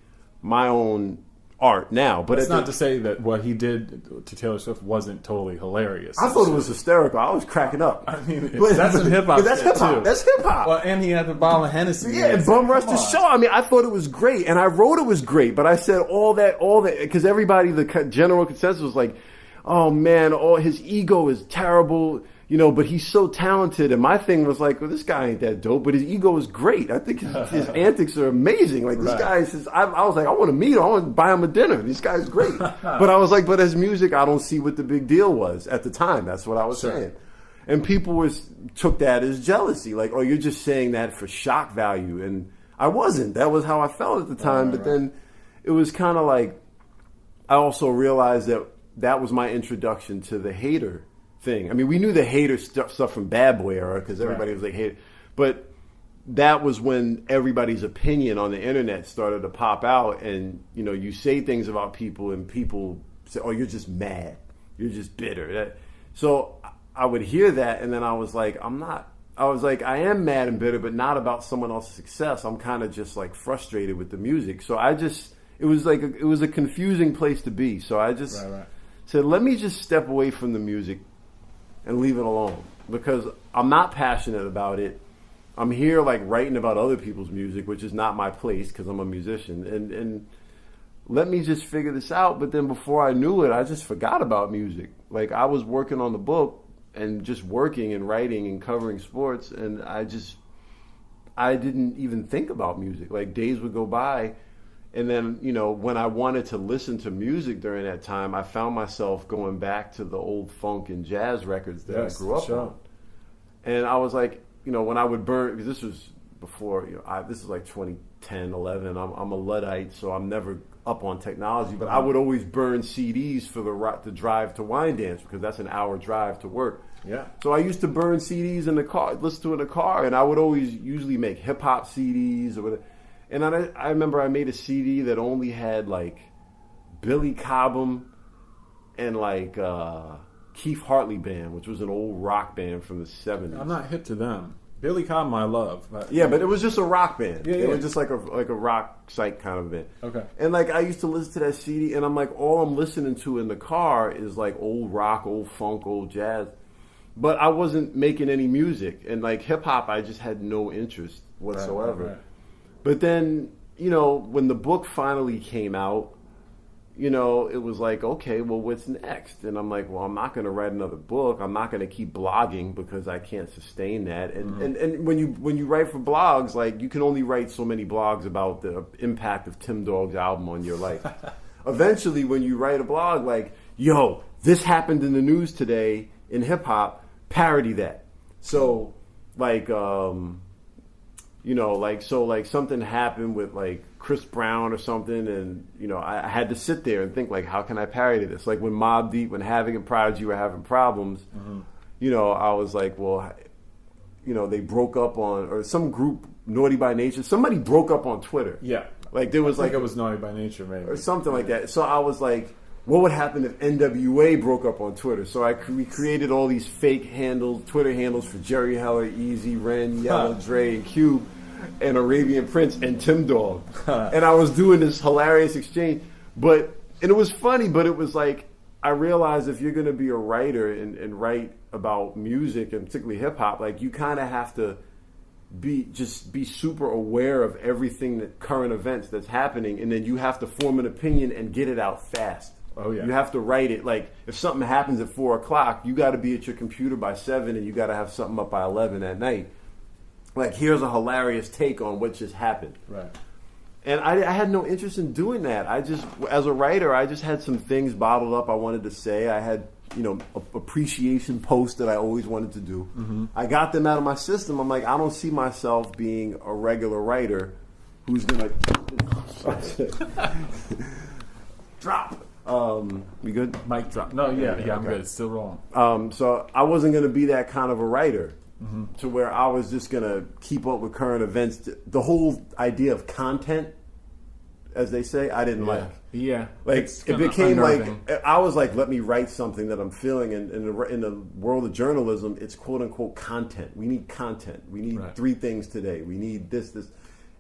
my own art now. But it's not to say that what he did to Taylor Swift wasn't totally hilarious. I thought it was hysterical. I was cracking up. I mean, that's some hip hop. That's hip hop. That's hip hop. Well, and he had the bottle of Hennessy. Yeah, and Bum Rush the Show. I mean, I thought it was great, and I wrote it was great. But I said all that, because everybody, the general consensus was like, "Oh man, his ego is terrible." But he's so talented. And my thing was like, well, this guy ain't that dope, but his ego is great. I think his antics are amazing. Like, this guy says, I was like, I want to meet him. I want to buy him a dinner. This guy's great. But I was like, but his music, I don't see what the big deal was at the time. That's what I was saying. And people took that as jealousy. Like, oh, you're just saying that for shock value. And I wasn't. That was how I felt at the time. But then it was kind of like, I also realized that was my introduction to the hater thing. I mean, we knew the hater stuff from Bad Boy era, because everybody was like hater, but that was when everybody's opinion on the internet started to pop out, and you say things about people, and people say, "Oh, you're just mad, you're just bitter." So I would hear that, and then I was like, I'm not. I was like, I am mad and bitter, but not about someone else's success. I'm kind of just like frustrated with the music. So it was a confusing place to be. So I just said, let me just step away from the music and leave it alone, because I'm not passionate about it. I'm here like writing about other people's music, which is not my place because I'm a musician. And let me just figure this out. But then before I knew it, I just forgot about music. Like I was working on the book and just working and writing and covering sports, and I didn't even think about music. Like days would go by. And then, when I wanted to listen to music during that time, I found myself going back to the old funk and jazz records that I grew up on. And I was like, when I would burn, because this was before, this is like 2010, 11. I'm a Luddite, so I'm never up on technology. But I would always burn CDs for the drive to Wine Dance, because that's an hour drive to work. Yeah. So I used to burn CDs in the car, listen to it in the car, and I would always usually make hip hop CDs or whatever. And I remember I made a CD that only had like Billy Cobham and like Keith Hartley Band, which was an old rock band from the 70s. I'm not hip to them. Billy Cobham, I love. But yeah, but it was just a rock band. Yeah, It yeah. was just like a rock psych kind of band. Okay. And like I used to listen to that CD, and I'm like, all I'm listening to in the car is like old rock, old funk, old jazz. But I wasn't making any music, and like hip hop, I just had no interest whatsoever. Right. But then, you know, when the book finally came out, you know, it was like, okay, well, what's next? And I'm like, well, I'm not going to write another book. I'm not going to keep blogging because I can't sustain that. And and when you write for blogs, like you can only write so many blogs about the impact of Tim Dog's album on your life. Eventually, when you write a blog, like, yo, this happened in the news today in hip hop, parody that. So, like, you know, like, so like something happened with like Chris Brown or something, and you know, I had to sit there and think like, how can I parody this? Like when Mobb Deep, when Havoc and Prodigy were having problems, you know, I was like, well, you know, they broke up on, or some group, Naughty by Nature, somebody broke up on Twitter. Yeah. Like there was I think like it was Naughty by Nature, maybe. or something like that. So I was like, what would happen if NWA broke up on Twitter? So we created all these fake handles, Twitter handles for Jerry Heller, Easy, Ren, Yellow, Dre, and Cube, and Arabian Prince, and Tim Dog. And I was doing this hilarious exchange. And it was funny, but it was like, I realized if you're going to be a writer and write about music, and particularly hip-hop, like you kind of have to be super aware of everything that current events that's happening, and then you have to form an opinion and get it out fast. Oh, yeah. You have to write it. Like if something happens at 4:00, you got to be at your computer by 7, and you got to have something up by 11 at night. Like here's a hilarious take on what just happened. Right. And I had no interest in doing that. I just, as a writer, I just had some things bottled up I wanted to say. I had, you know, appreciation posts that I always wanted to do. I got them out of my system. I'm like, I don't see myself being a regular writer who's going to drop. We good? Mic drop. No, yeah, I'm okay. good. It's still rolling. So I wasn't going to be that kind of a writer to where I was just going to keep up with current events. The whole idea of content, as they say, I didn't like. Yeah. Like It's it kinda became unnerving. like, I was like, let me write something that I'm feeling. And in the world of journalism, it's quote unquote content. We need content. We need Right. 3 things today. We need this.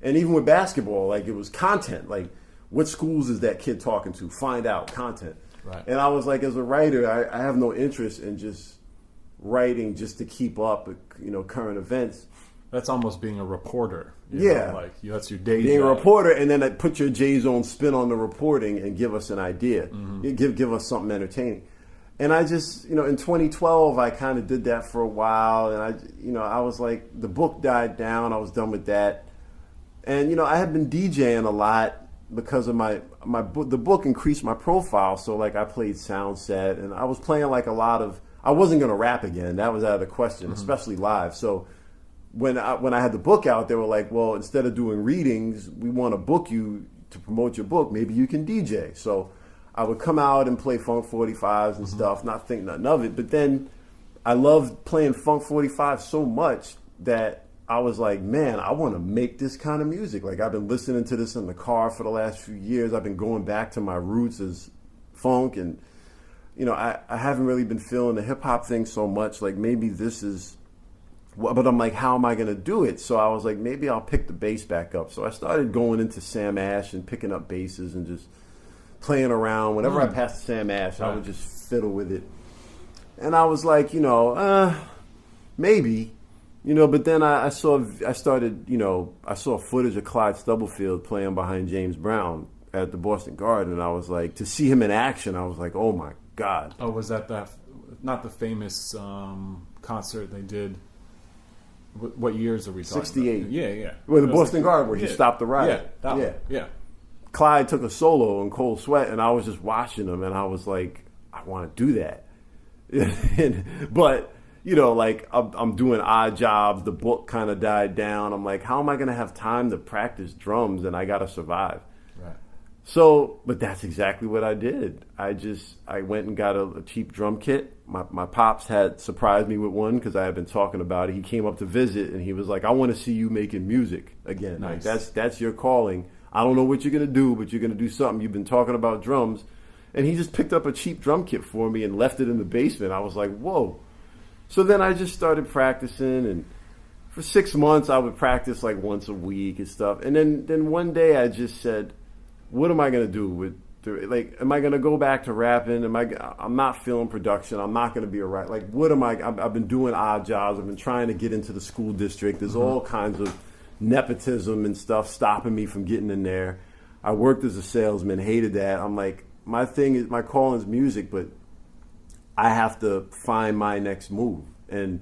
And even with basketball, like it was content. Like what schools is that kid talking to? Find out content. Right. And I was like, as a writer, I have no interest in just writing just to keep up with, you know, current events. That's almost being a reporter. You Yeah. know, like that's your day Being a job. reporter, and then put your J's own spin on the reporting and give us an idea. Give us something entertaining. And I just, you know, in 2012, I kind of did that for a while, and I was like, the book died down. I was done with that, and you know, I had been DJing a lot because of my book. The book increased my profile, so like I played Soundset, and I was playing like a lot of. I wasn't going to rap again. That was out of the question, especially live. So when I had the book out, they were like, well, instead of doing readings, we want to book you to promote your book. Maybe you can DJ. So I would come out and play Funk 45s and stuff, not think nothing of it. But then I loved playing Funk 45 so much that I was like, man, I want to make this kind of music. Like I've been listening to this in the car for the last few years. I've been going back to my roots as funk, and you know, I haven't really been feeling the hip hop thing so much. Like maybe this is, but I'm like, how am I going to do it? So I was like, maybe I'll pick the bass back up. So I started going into Sam Ash and picking up basses and just playing around. Whenever I passed Sam Ash, I would just fiddle with it. And I was like, you know, maybe, you know. But then I saw footage of Clyde Stubblefield playing behind James Brown at the Boston Garden, and I was like, to see him in action, I was like, oh my God. Oh, was that not the famous concert they did? What years are we talking 68. about? Yeah. Well, the It was Boston Garden where he stopped the riot. Yeah, that one. Yeah. Clyde took a solo in Cold Sweat, and I was just watching him, and I was like, I want to do that. But, you know, like, I'm doing odd jobs. The book kind of died down. I'm like, how am I going to have time to practice drums? And I got to survive. Right. So, but that's exactly what I did. I went and got a cheap drum kit. My pops had surprised me with one because I had been talking about it. He came up to visit and he was like, "I want to see you making music again. Nice. Like, that's your calling. I don't know what you're gonna do, but you're gonna do something. You've been talking about drums." And he just picked up a cheap drum kit for me and left it in the basement. I was like, "Whoa!" So then I just started practicing, and for 6 months I would practice like once a week and stuff. And then one day I just said, what am I going to do with, like, am I going to go back to rapping? I'm not feeling production. I'm not going to be a rapper. Like, what am I've been doing odd jobs. I've been trying to get into the school district. There's all kinds of nepotism and stuff stopping me from getting in there. I worked as a salesman, hated that. I'm like, my calling is music, but I have to find my next move. And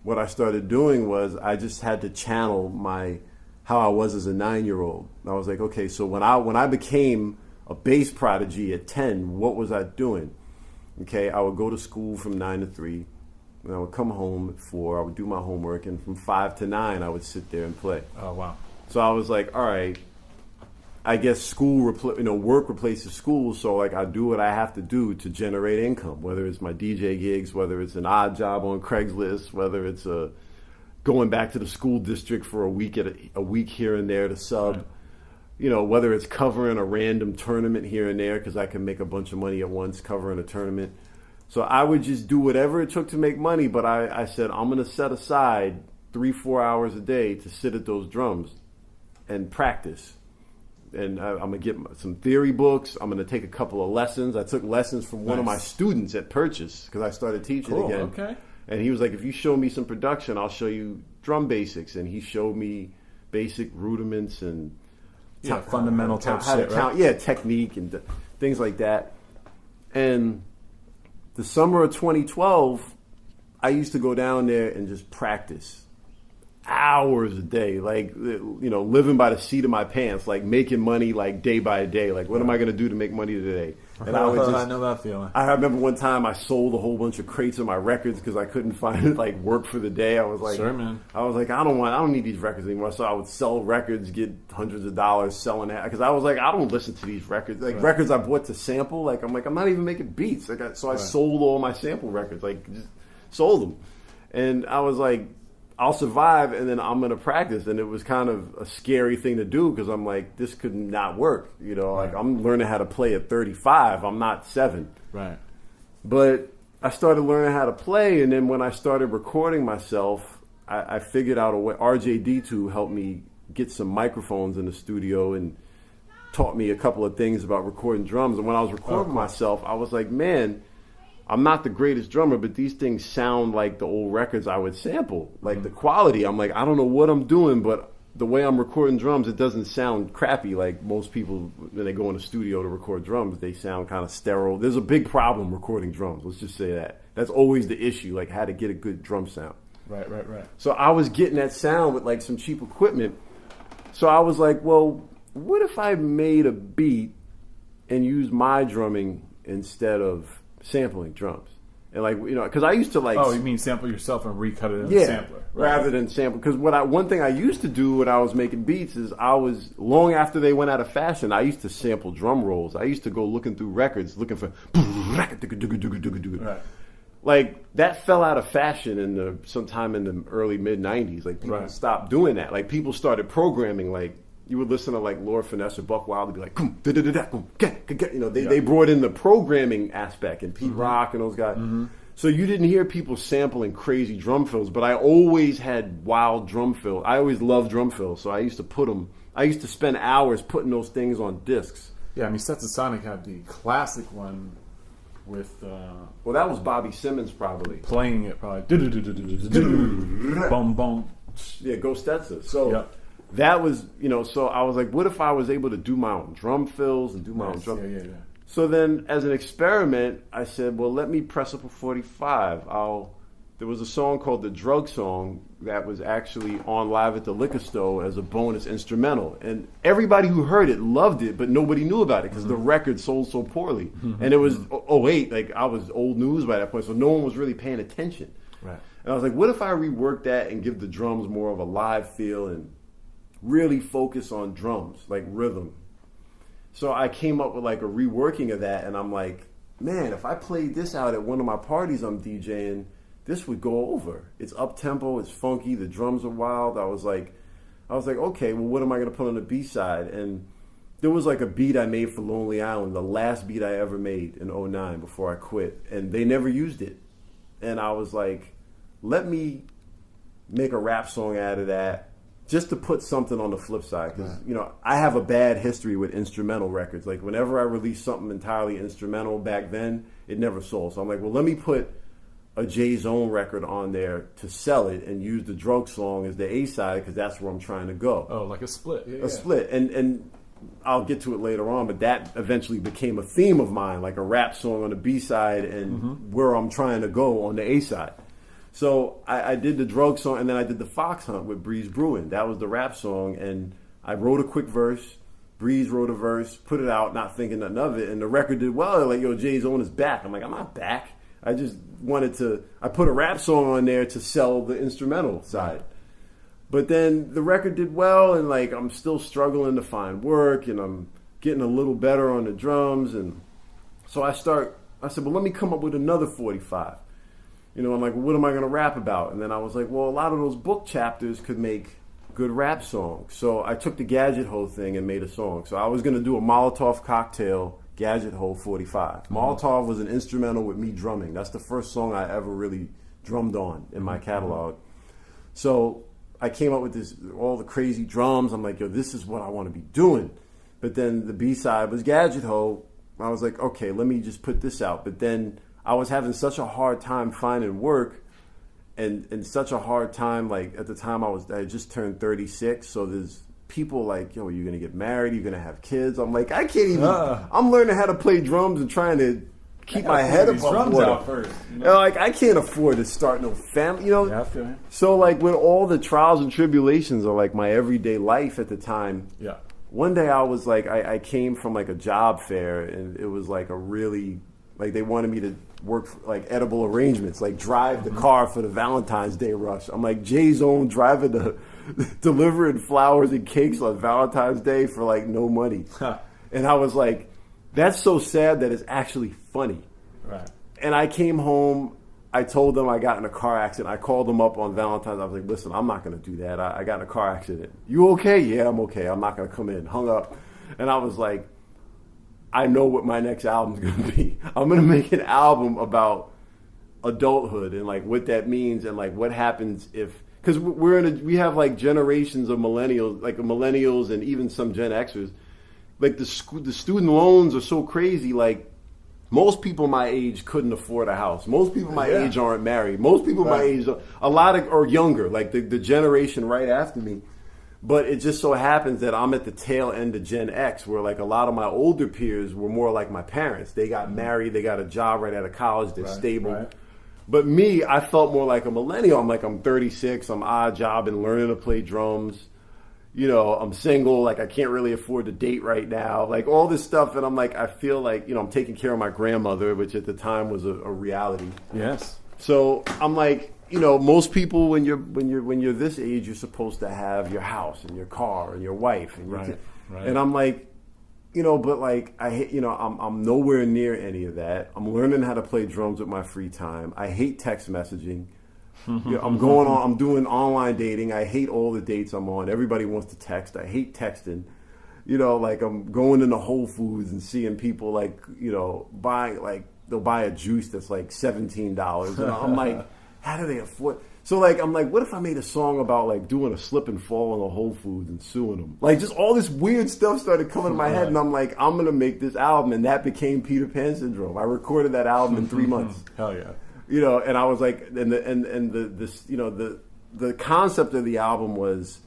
what I started doing was I just had to channel how I was as a 9-year-old. I was like, okay, so when I became a bass prodigy at 10, what was I doing? Okay, I would go to school from 9 to 3, and I would come home at 4. I would do my homework, and from 5 to 9, I would sit there and play. Oh, wow. So I was like, all right, I guess work replaces school, so like I do what I have to do to generate income, whether it's my DJ gigs, whether it's an odd job on Craigslist, whether it's going back to the school district for a week here and there to sub, right. Whether it's covering a random tournament here and there because I can make a bunch of money at once covering a tournament. So I would just do whatever it took to make money, but I said I'm going to set aside 3-4 hours a day to sit at those drums and practice. And I'm going to get some theory books. I'm going to take a couple of lessons. I took lessons from one of my students at Purchase because I started teaching again. Okay. And he was like, if you show me some production, I'll show you drum basics. And he showed me basic rudiments and fundamental type shit, right? Yeah, technique and things like that. And the summer of 2012, I used to go down there and just practice hours a day, like, living by the seat of my pants, like making money like day by day. Like, what am I going to do to make money today? And I know that feeling. I remember one time I sold a whole bunch of crates of my records because I couldn't find like work for the day. I was like, sure, man. I was like, I don't need these records anymore. So I would sell records, get hundreds of dollars selling that because I was like, I don't listen to these records. Like records I bought to sample. Like I'm not even making beats. Like I sold all my sample records. Like just sold them, and I was like, I'll survive, and then I'm going to practice. And it was kind of a scary thing to do because I'm like, this could not work. Like I'm learning how to play at 35. I'm not 7. Right. But I started learning how to play, and then when I started recording myself, I figured out a way. RJD2 helped me get some microphones in the studio and taught me a couple of things about recording drums. And when I was recording myself, I was like, man, I'm not the greatest drummer, but these things sound like the old records I would sample. Like the quality, I'm like, I don't know what I'm doing, but the way I'm recording drums, it doesn't sound crappy like most people when they go in the studio to record drums. They sound kind of sterile. There's a big problem recording drums. Let's just say that. That's always the issue, like how to get a good drum sound. Right. So I was getting that sound with like some cheap equipment. So I was like, well, what if I made a beat and used my drumming instead of sampling drums? And like, because I used to like... Oh, you mean sample yourself and recut it in a sampler. Right. Rather than sample. Because one thing I used to do when I was making beats is long after they went out of fashion, I used to sample drum rolls. I used to go looking through records, looking for... Right. Like, that fell out of fashion sometime in the early, mid-'90s. Like, people stopped doing that. Like, people started programming, like, you would listen to like Lord Finesse or Buck Wild, be like, they brought in the programming aspect and Pete Rock and those guys. Mm-hmm. So you didn't hear people sampling crazy drum fills, but I always had wild drum fills. I always loved drum fills, so I used to spend hours putting those things on discs. Yeah, I mean, Stetsasonic had the classic one with... well, that was Bobby Simmons probably. Playing it probably. Boom, boom. Yeah, Go Stetson. So... Yep. That was, so I was like, what if I was able to do my own drum fills and do my own drum? Yeah. So then, as an experiment, I said, well, let me press up a 45. There was a song called The Drug Song that was actually on Live at the Liquor Store as a bonus instrumental. And everybody who heard it loved it, but nobody knew about it because the record sold so poorly. And it was 08, like I was old news by that point, so no one was really paying attention. Right. And I was like, what if I rework that and give the drums more of a live feel and really focus on drums, like rhythm. So I came up with like a reworking of that, and I'm like, man, if I played this out at one of my parties I'm DJing, this would go over. It's up tempo, it's funky, the drums are wild. I was like, okay, well, what am I gonna put on the B side? And there was like a beat I made for Lonely Island, the last beat I ever made in '09 before I quit, and they never used it. And I was like, let me make a rap song out of that, just to put something on the flip side, because I have a bad history with instrumental records. Like whenever I released something entirely instrumental back then, it never sold. So I'm like, well, let me put a Jay Zone record on there to sell it and use the drug song as the A side, because that's where I'm trying to go. Oh, like a split. A split, and I'll get to it later on, but that eventually became a theme of mine, like a rap song on the B side and where I'm trying to go on the A side. So I did the drug song, and then I did the Fox Hunt with Breeze Brewin. That was the rap song, and I wrote a quick verse. Breeze wrote a verse, put it out, not thinking nothing of it, and the record did well. Like, yo, Jay Zone is back. I'm like, I'm not back. I just wanted to. I put a rap song on there to sell the instrumental side. But then the record did well, and like I'm still struggling to find work, and I'm getting a little better on the drums, and so I said, well, let me come up with another 45. I'm like, well, what am I going to rap about? And then I was like, well, a lot of those book chapters could make good rap songs. So I took the Gadget Ho thing and made a song. So I was going to do a Molotov Cocktail Gadget Ho 45. Molotov was an instrumental with me drumming. That's the first song I ever really drummed on in my catalog. So I came up with all the crazy drums. I'm like, yo, this is what I want to be doing. But then the B-side was Gadget Ho. I was like, okay, let me just put this out. But then I was having such a hard time finding work, and such a hard time, like at the time I had just turned 36, so there's people like, yo, you're gonna get married, you're gonna have kids. I'm like, I can't even, I'm learning how to play drums and trying to keep my head above drums water. Out first, Like, I can't afford to start no family, You have to. So like when all the trials and tribulations are like my everyday life at the time, one day I was like, I came from like a job fair, and it was like a really, like they wanted me to work for, like edible arrangements, like drive the car for the Valentine's Day rush. I'm like, Jay Zone driving the delivering flowers and cakes on Valentine's Day for like no money. And I was like, that's so sad that it's actually funny. Right. And I came home, I told them I got in a car accident. I called them up on Valentine's. I was like, listen, I'm not going to do that. I got in a car accident. You okay? Yeah, I'm okay. I'm not going to come in. Hung up. And I was like, I know what my next album's going to be. I'm going to make an album about adulthood and like what that means, and like what happens if, because we have like generations of millennials and even some Gen Xers. Like the student loans are so crazy. Like most people my age couldn't afford a house. Most people my age aren't married. Most people my age, a lot of are younger. Like the generation right after me. But it just so happens that I'm at the tail end of Gen X, where like a lot of my older peers were more like my parents. They got married, they got a job right out of college, they're stable. Right. But me, I felt more like a millennial. I'm 36, I'm odd job and learning to play drums. I'm single, like I can't really afford to date right now. Like all this stuff, and I'm like, I feel like, I'm taking care of my grandmother, which at the time was a reality. Yes. So I'm like, most people when you're this age, you're supposed to have your house and your car and your wife and your kid. Right. And I'm like, but like I hate, I'm nowhere near any of that. I'm learning how to play drums with my free time. I hate text messaging. I'm doing online dating. I hate all the dates I'm on. Everybody wants to text. I hate texting. Like I'm going into Whole Foods and seeing people like, buying, like they'll buy a juice that's like $17. And I'm like, how do they afford? So like, I'm like, what if I made a song about like doing a slip and fall in the Whole Foods and suing them? Like just all this weird stuff started coming to my head, and I'm like, I'm going to make this album. And that became Peter Pan Syndrome. I recorded that album in 3 months. Hell yeah. And I was like, the concept of the album was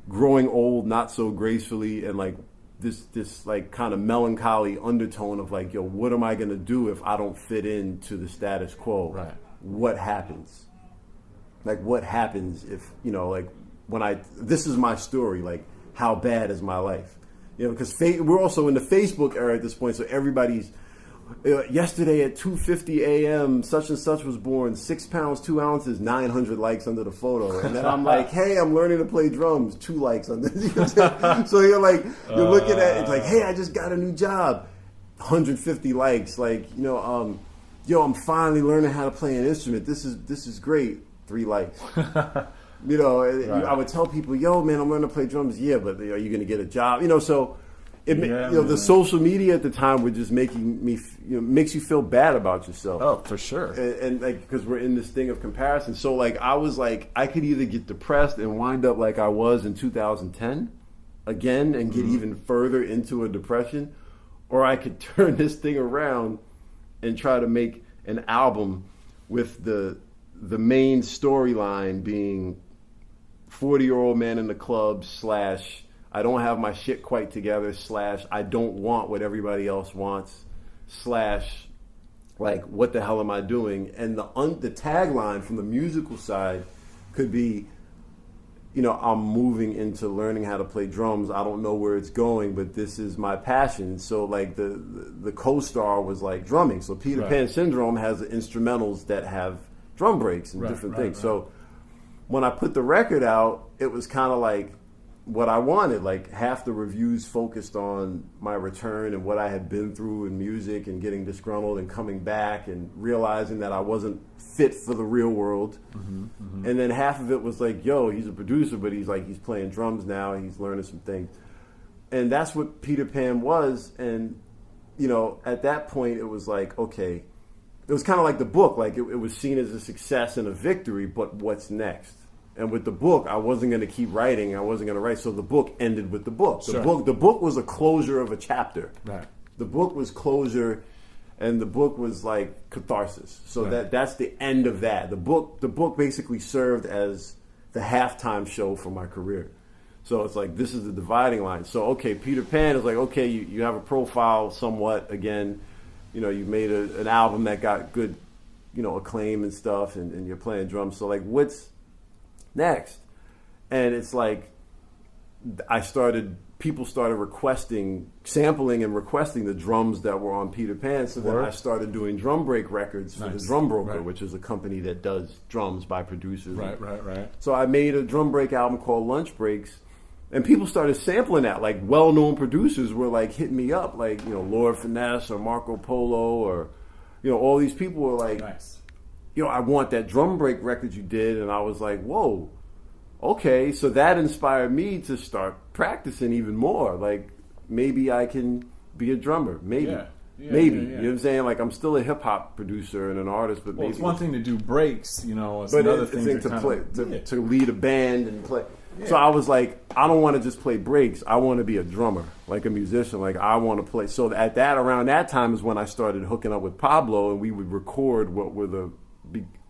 growing old, not so gracefully, and like this like kind of melancholy undertone of like, yo, what am I gonna do if I don't fit into the status quo? Right. What happens? Like, what happens if like when this is my story. Like, how bad is my life? Because we're also in the Facebook era at this point, so everybody's yesterday at 2:50 a.m. such and such was born, 6 pounds 2 ounces, 900 likes under the photo, and then I'm like, hey, I'm learning to play drums, 2 likes under. So you're like, you're looking at it's like, hey, I just got a new job, 150 likes, like yo, I'm finally learning how to play an instrument. This is great, 3 likes. Right. I would tell people, yo, man, I'm learning to play drums. Yeah, but are you going to get a job? So. The social media at the time were just making me, makes you feel bad about yourself. Oh, for sure. And like, because we're in this thing of comparison. So like, I was like, I could either get depressed and wind up like I was in 2010 again and get even further into a depression, or I could turn this thing around and try to make an album with the main storyline being 40-year-old man in the club / I don't have my shit quite together / I don't want what everybody else wants / like what the hell am I doing? And the tagline from the musical side could be, I'm moving into learning how to play drums. I don't know where it's going, but this is my passion. So like the co-star was like drumming. So Peter Pan Syndrome has instrumentals that have drum breaks and different things. Right. So when I put the record out, it was kind of like what I wanted. Like half the reviews focused on my return and what I had been through in music and getting disgruntled and coming back and realizing that I wasn't fit for the real world. And then half of it was like, yo, he's a producer, but he's playing drums now. He's learning some things. And that's what Peter Pan was. And, at that point it was like, okay, it was kind of like the book. Like it was seen as a success and a victory, but what's next? And with the book, I wasn't going to keep writing. I wasn't going to write. So the book ended with the book. The book was a closure of a chapter. Right. The book was closure, and the book was like catharsis. So that's the end of that. The book basically served as the halftime show for my career. So it's like, this is the dividing line. So, okay, Peter Pan is like, okay, you have a profile somewhat again. You made an album that got good, acclaim and stuff, and you're playing drums. So like, what's next? And it's like people started sampling and requesting the drums that were on Peter Pan. So then I started doing drum break records for the Drum Broker, which is a company that does drums by producers. Right. So I made a drum break album called Lunch Breaks, and people started sampling that. Like well-known producers were like hitting me up, like Lord Finesse or Marco Polo, or all these people were like, nice. I want that drum break record you did. And I was like, whoa, okay. So that inspired me to start practicing even more. Like, maybe I can be a drummer. Maybe. Maybe. You know what I'm saying? Like, I'm still a hip-hop producer and an artist, but maybe. It's one thing to do breaks, it's another thing to play, to lead a band and play. Yeah. So I was like, I don't want to just play breaks. I want to be a drummer, like a musician. Like, I want to play. So around that time is when I started hooking up with Pablo, and we would record what were the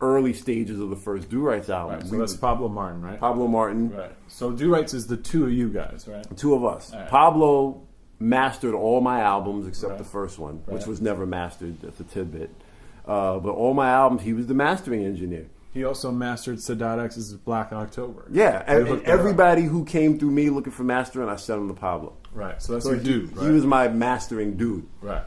early stages of the first Do Rights album. Right, so that's Pablo Martin, right? Pablo Martin. Right. So Do Rights is the two of you guys, right? The two of us. Right. Pablo mastered all my albums except the first one, which was never mastered. That's a tidbit. But all my albums, he was the mastering engineer. He also mastered Sadat X's Black October. Yeah, and everybody who came through me looking for mastering, I sent them to Pablo. Right, so that's your dude, right? He was my mastering dude. Right.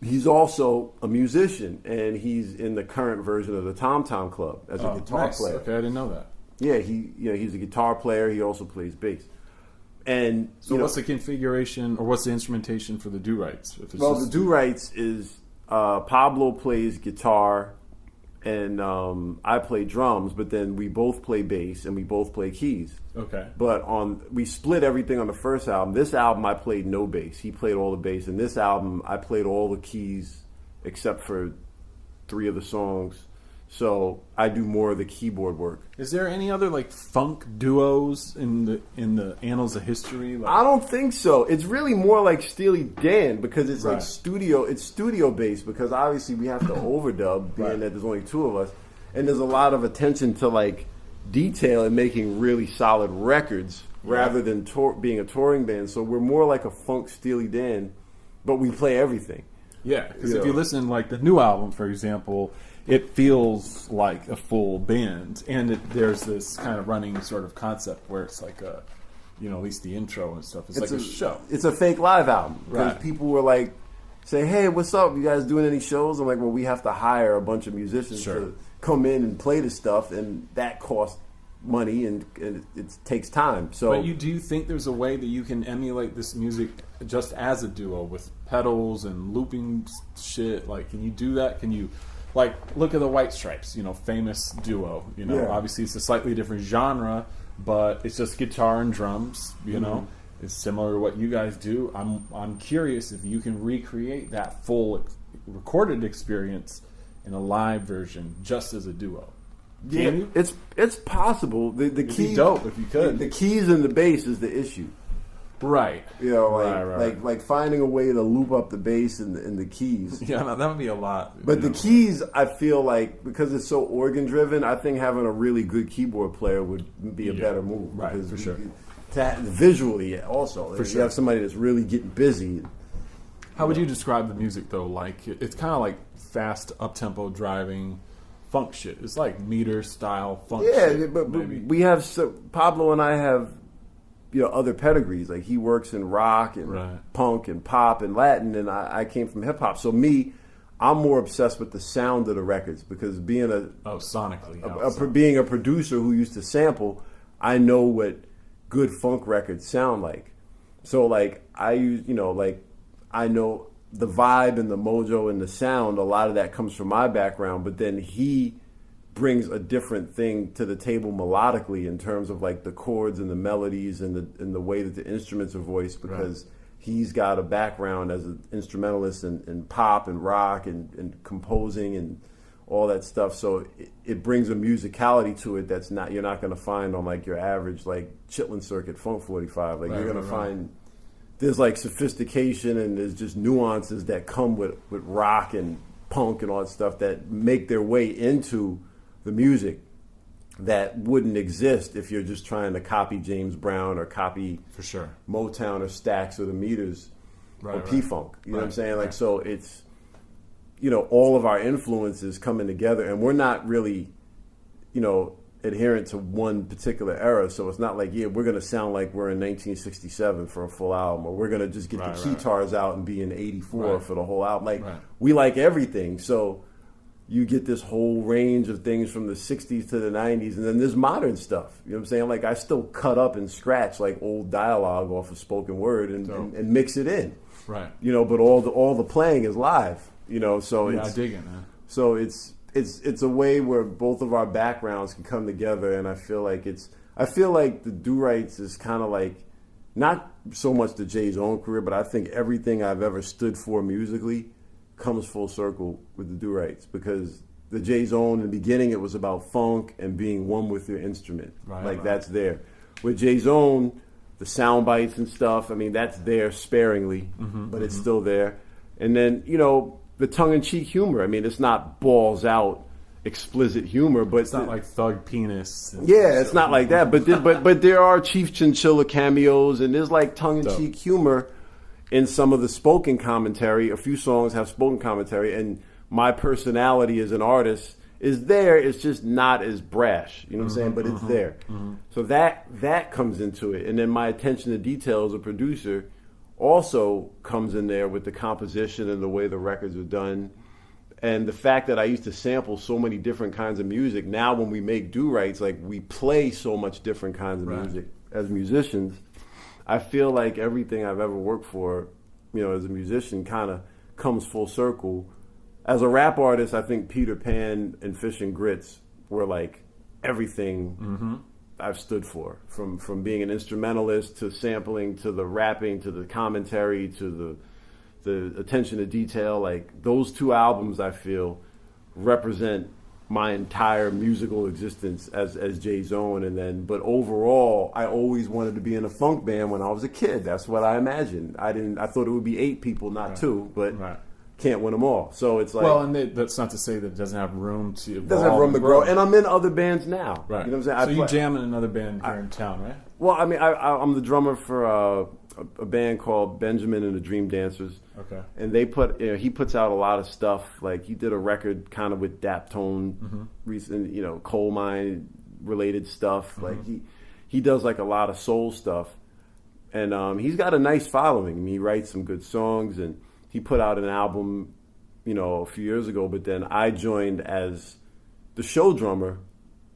He's also a musician, and he's in the current version of the Tom Tom Club as a guitar player. Okay, I didn't know that. Yeah, he's a guitar player. He also plays bass. And so, what's the configuration or what's the instrumentation for the Do Rights? The Do Rights is Pablo plays guitar, and I play drums. But then we both play bass and we both play keys. Okay. But we split everything on the first album. This album I played no bass. He played all the bass. And this album I played all the keys except for 3 of the songs. So I do more of the keyboard work. Is there any other like funk duos in the annals of history? I don't think so. It's really more like Steely Dan because it's like studio. It's studio based because obviously we have to overdub, being that there's only 2 of us, and there's a lot of attention to like detail and making really solid records rather than being a touring band. So we're more like a funk Steely Dan, but we play everything. Yeah, because if you listen, like the new album, for example, it feels like a full band, and there's this kind of running sort of concept where it's like at least the intro and stuff. It's like a show. It's a fake live album because people were like, say, hey, what's up? You guys doing any shows? I'm like, well, we have to hire a bunch of musicians to come in and play the stuff, and that costs money and it takes time. So, but do you think there's a way that you can emulate this music just as a duo with pedals and looping shit? Like, can you do that? Can you, like, look at the White Stripes, famous duo. Obviously it's a slightly different genre, but it's just guitar and drums. It's similar to what you guys do. I'm curious if you can recreate that full recorded experience in a live version just as a duo. Yeah, it's possible. The key, be dope if you could. The keys and the bass is the issue, right? Like finding a way to loop up the bass and the keys. Yeah, no, that would be a lot. But the keys, I feel like, because it's so organ driven, I think having a really good keyboard player would be a better move. Right, for sure. Visually, also, you have somebody that's really getting busy. How would you describe the music though? Like, it's kind of like fast, up tempo driving. Funk shit. It's like meter style funk shit. Yeah, but we have Pablo and I have other pedigrees. Like, he works in rock and punk and pop and Latin, and I came from hip hop. So I'm more obsessed with the sound of the records, because being sonically being a producer who used to sample, I know what good funk records sound like. So like I know the vibe and the mojo and the sound, a lot of that comes from my background, but then he brings a different thing to the table melodically in terms of like the chords and the melodies and the way that the instruments are voiced, because he's got a background as an instrumentalist in pop and rock and composing and all that stuff. So it brings a musicality to it that's you're not going to find on like your average like Chitlin Circuit Funk 45. Like you're going to find there's like sophistication and there's just nuances that come with rock and punk and all that stuff that make their way into the music that wouldn't exist if you're just trying to copy James Brown or copy for sure Motown or Stax or the Meters or P-Funk. You know what I'm saying? Like, so it's, all of our influences coming together, and we're not really, adherent to one particular era. So it's not like, we're going to sound like we're in 1967 for a full album, or we're going to just get the keytars out and be in 84 for the whole album. Like, we like everything. So you get this whole range of things from the 60s to the 90s, and then there's modern stuff. You know what I'm saying? Like, I still cut up and scratch like old dialogue off of spoken word and mix it in. Right. But all the playing is live. So I dig it, man. So it's a way where both of our backgrounds can come together, and I feel like the Do-Rights is kind of like not so much the Jay's own career, but I think everything I've ever stood for musically comes full circle with the Do-Rights, because the Jay's own, in the beginning, it was about funk and being one with your instrument. That's there. With Jay's own, the sound bites and stuff, I mean, that's there sparingly, but it's still there. And then, the tongue-in-cheek humor. I mean, it's not balls out, explicit humor, but it's not like Thug Penis. It's not like that. But there are Chief Chinchilla cameos, and there's like tongue-in-cheek humor in some of the spoken commentary. A few songs have spoken commentary, and my personality as an artist is there. It's just not as brash. You know what I'm saying? But it's there. So that comes into it, and then my attention to detail as a producer also comes in there with the composition and the way the records are done, and the fact that I used to sample so many different kinds of music. Now when we make Do-Rights, like, we play so much different kinds of music as musicians. I feel like everything I've ever worked for, as a musician, kind of comes full circle. As a rap artist, I think Peter Pan and Fish and Grits were like everything I've stood for, from being an instrumentalist to sampling to the rapping to the commentary to the attention to detail. Like, those two albums, I feel, represent my entire musical existence as Jay's own. But overall, I always wanted to be in a funk band when I was a kid. That's what I imagined. I thought it would be 8 people, not 2, but can't win them all. So it's like, and that's not to say that it doesn't have room to evolve. It doesn't have room to grow. And I'm in other bands now. Right. You know what I'm saying? So you jam in another band here in town, right? Well, I mean, I'm the drummer for a band called Benjamin and the Dream Dancers. Okay. And they he puts out a lot of stuff. Like, he did a record kind of with Daptone, recent, coal mine related stuff. Like, he does like a lot of soul stuff. And he's got a nice following. I mean, he writes some good songs, and he put out an album, a few years ago. But then I joined as the show drummer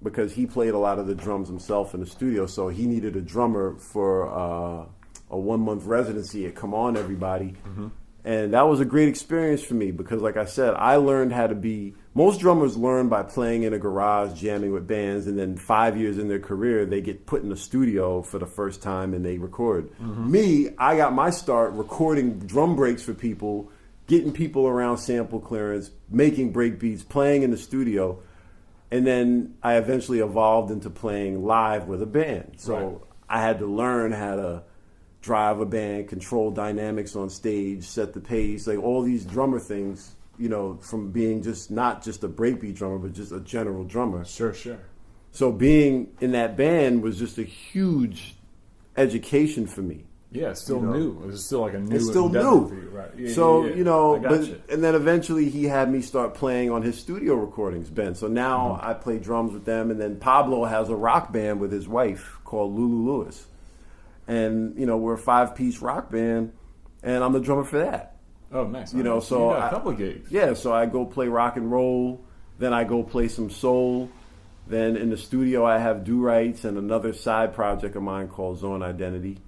because he played a lot of the drums himself in the studio. So he needed a drummer for a 1-month residency at Come On Everybody. Mm-hmm. And that was a great experience for me because, like I said, I learned how to be. Most drummers learn by playing in a garage, jamming with bands, and then 5 years in their career, they get put in a studio for the first time and they record. Mm-hmm. Me, I got my start recording drum breaks for people, getting people around sample clearance, making break beats, playing in the studio. And then I eventually evolved into playing live with a band. So right. I had to learn how to drive a band, control dynamics on stage, set the pace, like all these drummer things, from being not just a breakbeat drummer, but just a general drummer. Sure. So being in that band was just a huge education for me. Yeah, it's still new. It's still like a new. It's still new. For you, right? Yeah, so yeah. And then eventually he had me start playing on his studio recordings, Ben. So now Mm-hmm. I play drums with them, and then Pablo has a rock band with his wife called Lulu Lewis. And, we're a 5-piece rock band, and I'm the drummer for that. Oh, nice. So you got a couple of gigs. Yeah, so I go play rock and roll, then I go play some soul. Then in the studio I have Do Rights and another side project of mine called Zone Identity,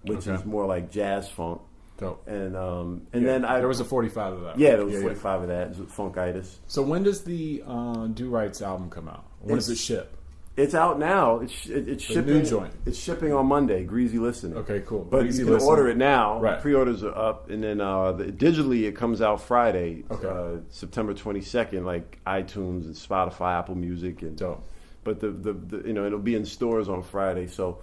which is more like jazz funk. Dope. And then there was a 45 of that. Yeah, there was 45 of that. It was Funkitis. So when does the Do Rights album come out? When does it ship? It's out now. It's shipping. New joint. It's shipping on Monday. Greasy Listening. Okay, cool. But Greasy you can order it now. Right. Pre-orders are up, and then digitally it comes out Friday, September 22nd, like iTunes and Spotify, Apple Music, and dope. But the it'll be in stores on Friday. So,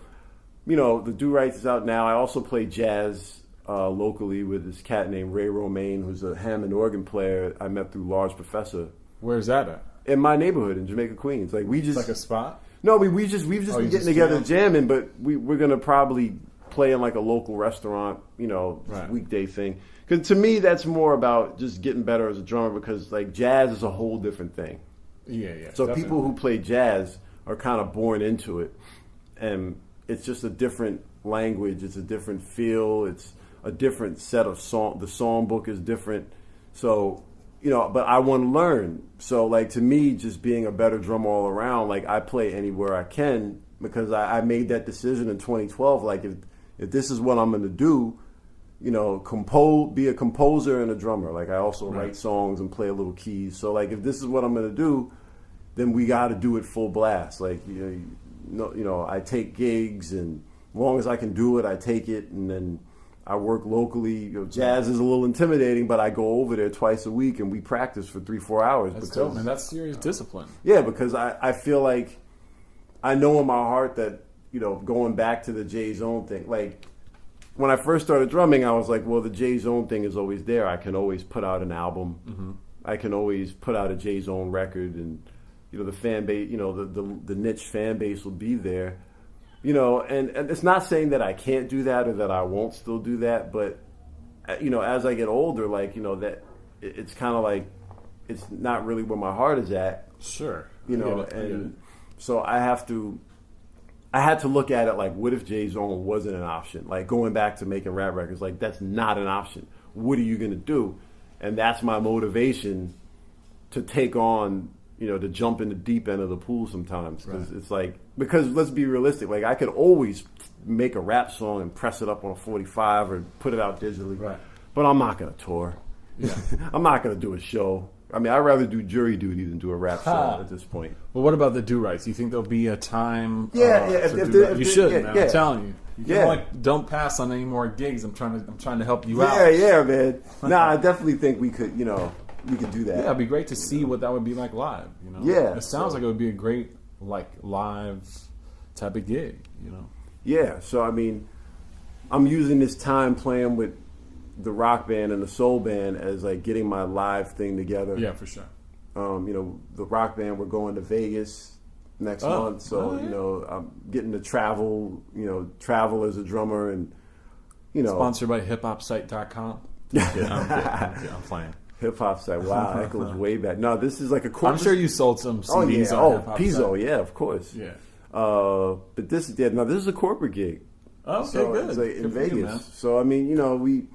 the Do Rights is out now. I also play jazz locally with this cat named Ray Romaine, who's a Hammond organ player I met through Large Professor. Where's that at? In my neighborhood in Jamaica, Queens. Like we just like a spot. No, we've just been getting together jamming, but we're gonna probably play in like a local restaurant, weekday thing. Because to me, that's more about just getting better as a drummer. Because like jazz is a whole different thing. Yeah. So definitely. People who play jazz are kind of born into it, and it's just a different language. It's a different feel. It's a different set of song. The song book is different. So. But I want to learn. So, like, to me, just being a better drummer all around, like, I play anywhere I can because I made that decision in 2012. Like, if this is what I'm going to do, be a composer and a drummer. Like, I also write songs and play a little keys. So, like, if this is what I'm going to do, then we got to do it full blast. Like, I take gigs, and as long as I can do it, I take it, and then I work locally. Jazz is a little intimidating, but I go over there twice a week and we practice for 3-4 hours. That's dope, man. That's serious discipline. Yeah, because I feel like I know in my heart that, going back to the J Zone thing, like when I first started drumming, I was like, well, the J Zone thing is always there. I can always put out an album. Mm-hmm. I can always put out a J Zone record, and the fan base, the niche fan base will be there. And it's not saying that I can't do that or that I won't still do that, but as I get older, like that it's kind of like it's not really where my heart is at. Sure. So I had to look at it like, what if J Zone wasn't an option? Like going back to making rap records, like that's not an option. What are you gonna do? And that's my motivation to take on. To jump in the deep end of the pool sometimes. Because it's like, because let's be realistic, like I could always make a rap song and press it up on a 45 or put it out digitally. Right. But I'm not going to tour. Yeah. I'm not going to do a show. I mean, I'd rather do jury duty than do a rap song at this point. Well, what about the Do Rights? You think there'll be a time? You should, man. I'm telling you. Don't pass on any more gigs. I'm trying to help you out. Yeah, man. I definitely think we could, we could do that. Yeah, it'd be great to see what that would be like live. Yeah, it sounds like it would be a great live type of gig. Yeah. So I mean, I'm using this time playing with the rock band and the soul band as like getting my live thing together. Yeah, for sure. The rock band, we're going to Vegas next month, so I'm getting to travel. Travel as a drummer, and sponsored by hiphopsite.com. I'm playing. Hip hop site. Wow, that goes way back. No, this is like a corporate. I'm sure you sold some CDs on Hip Hop Pizzo, site. yeah, of course. Yeah. But this is a corporate gig. Okay, so good. It's like good in Vegas. you, so I mean, we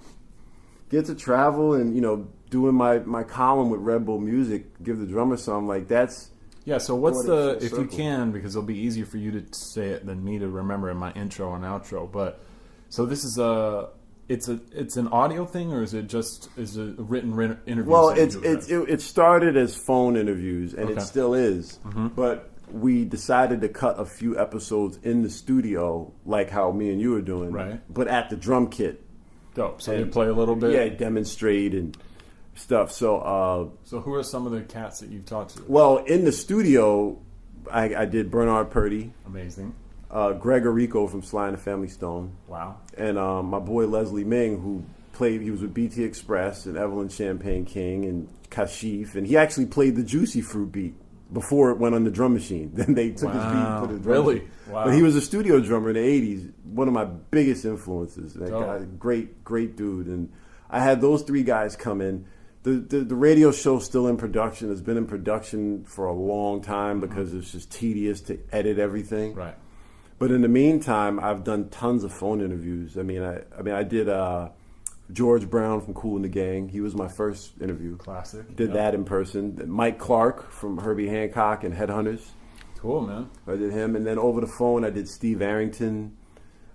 get to travel and doing my column with Red Bull Music, Give the Drummer Some, like that's. Yeah, so what's Going the, full if you circle. can, because it'll be easier for you to say it than me to remember in my intro and outro, but, so this is it's an audio thing, or is it written interview? Well, it started as phone interviews, and Okay. it still is, but we decided to cut a few episodes in the studio, like how me and you are doing, Right. but at the drum kit. Dope. So you And- play a little bit? Yeah, demonstrate and stuff. So, So who are some of the cats that you've talked to? well, in the studio, I did Bernard Purdy, Amazing. Greg Arico from Sly and the Family Stone, Wow. and my boy Leslie Ming, who he was with BT Express and Evelyn Champagne King and Kashif, and he actually played the Juicy Fruit beat before it went on the drum machine. Then they took his beat and put it in the drum Really? machine. Wow. But he was a studio drummer in the 80s, one of my biggest influences. That Dope. guy, great dude. And I had those three guys come in. The radio show's still in production. It's been in production for a long time because it's just tedious to edit everything. Right. But in the meantime, I've done tons of phone interviews. I mean, I did George Brown from Kool and the Gang. He was my first interview. Classic. Did Yep. that in person. Mike Clark from Herbie Hancock and Headhunters. Cool, man. I did him, and then over the phone, I did Steve Arrington.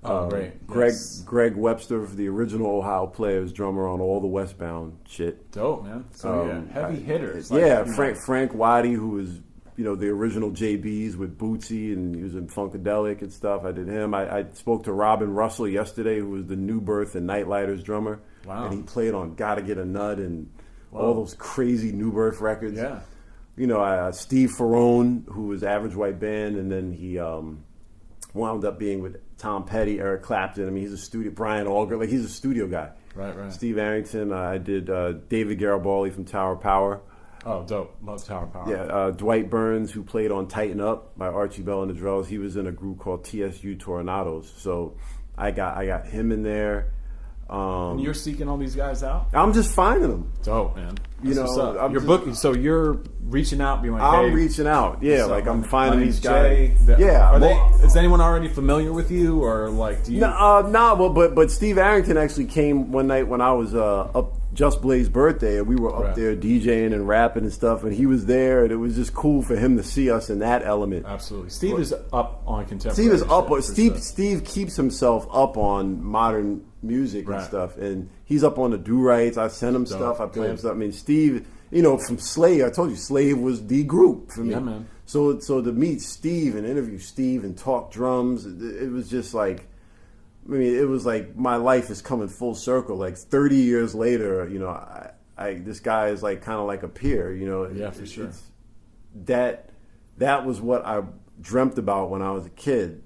Oh, great. Greg Yes. Greg Webster, the original Ohio Players drummer on all the Westbound shit. Dope, man. So yeah, heavy hitters. Like, Yeah, you know, Frank Waddy, who was the original JBs with Bootsy, and he was in Funkadelic and stuff. I did him. I spoke to Robin Russell yesterday, who was the New Birth and Nightlighters drummer. Wow. And he played on Gotta Get a Nut and Whoa. all those crazy New Birth records. Yeah. Steve Ferrone, who was Average White Band, and then he wound up being with Tom Petty, Eric Clapton. I mean, he's a studio. Brian Auger, like he's a studio guy. Right. Steve Arrington. I did David Garibaldi from Tower Power. Oh, dope. Love Tower Power. Yeah, Dwight Burns, who played on Tighten Up by Archie Bell and the Drells. He was in a group called TSU Tornadoes. So I got him in there. And you're seeking all these guys out? I'm just finding them. Dope, man. You That's know, what's up. I'm You're just- booking, so you're reaching out, being like, I'm hey, reaching out. Yeah, what's like up? I'm My finding name's these guys. Jay. Yeah. Are well, is anyone already familiar with you, or like, do you? No, but Steve Arrington actually came one night when I was up Just Blaze's birthday, and we were up Right. there DJing and rapping and stuff, and he was there, and it was just cool for him to see us in that element. Absolutely. Steve is up on contemporary. Steve is up. shit, for Steve sure. Steve keeps himself up on modern music and Right. stuff, and he's up on the do-rights. I send him stuff. I play him Good. stuff. I mean, Steve, from Slave. I told you, Slave was the group for me. Yeah, man. So to meet Steve and interview Steve and talk drums, it was just like. I mean, it was like my life is coming full circle. Like 30 years later, this guy is like kind of like a peer. Yeah, for sure. That was what I dreamt about when I was a kid.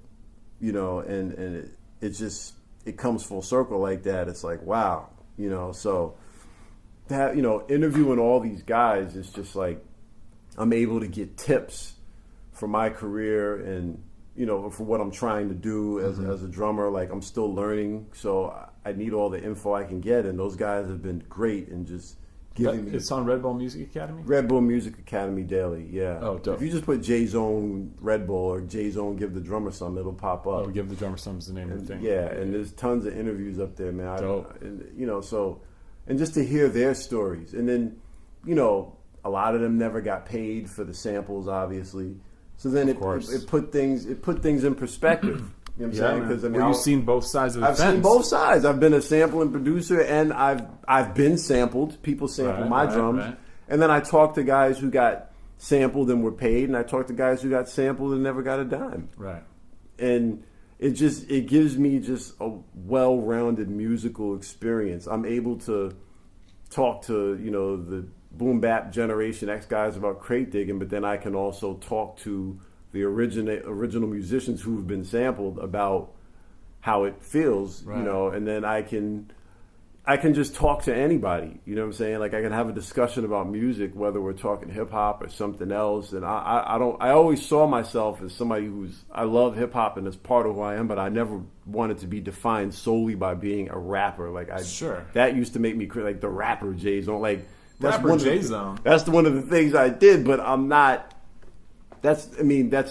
And it comes full circle like that. It's like wow, So that interviewing all these guys is just like I'm able to get tips for my career and. For what I'm trying to do as a drummer, like I'm still learning, so I need all the info I can get, and those guys have been great in just giving me. It's on Red Bull Music Academy? Red Bull Music Academy Daily, yeah. Oh, dope. If you just put J Zone Red Bull or J Zone Give the Drummer Some, it'll pop up. Oh, Give the Drummer Some's the name of the thing. Yeah, and there's tons of interviews up there, man. Dope. And just to hear their stories, and then a lot of them never got paid for the samples, obviously. So then it put things in perspective. You know what I'm saying? Man. Because Well, you've seen both sides of the I've fence. seen both sides. I've been a sampling producer, and I've been sampled. People sample my drums, right. and then I talked to guys who got sampled and were paid, and I talked to guys who got sampled and never got a dime. Right. And it gives me just a well-rounded musical experience. I'm able to talk to the boom bap Generation X guys about crate digging, but then I can also talk to the original musicians who've been sampled about how it feels, Right. and then I can just talk to anybody, you know what I'm saying? Like I can have a discussion about music, whether we're talking hip hop or something else. And I always saw myself as somebody I love hip hop and it's part of who I am, but I never wanted to be defined solely by being a rapper. Sure. That used to make me like the rapper J-Zone, like. Rapper J-Zone. That's one of the things I did, but I'm not. That's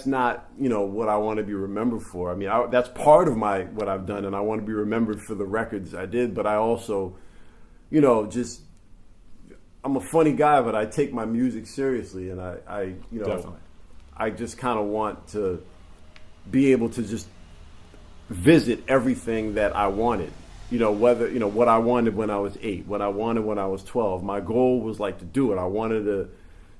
not what I want to be remembered for. I mean, that's part of what I've done, and I want to be remembered for the records I did. But I also, just I'm a funny guy, but I take my music seriously, and I Definitely. I just kind of want to be able to just visit everything that I wanted. Whether what I wanted when I was 8, what I wanted when I was 12. My goal was like to do it. I wanted to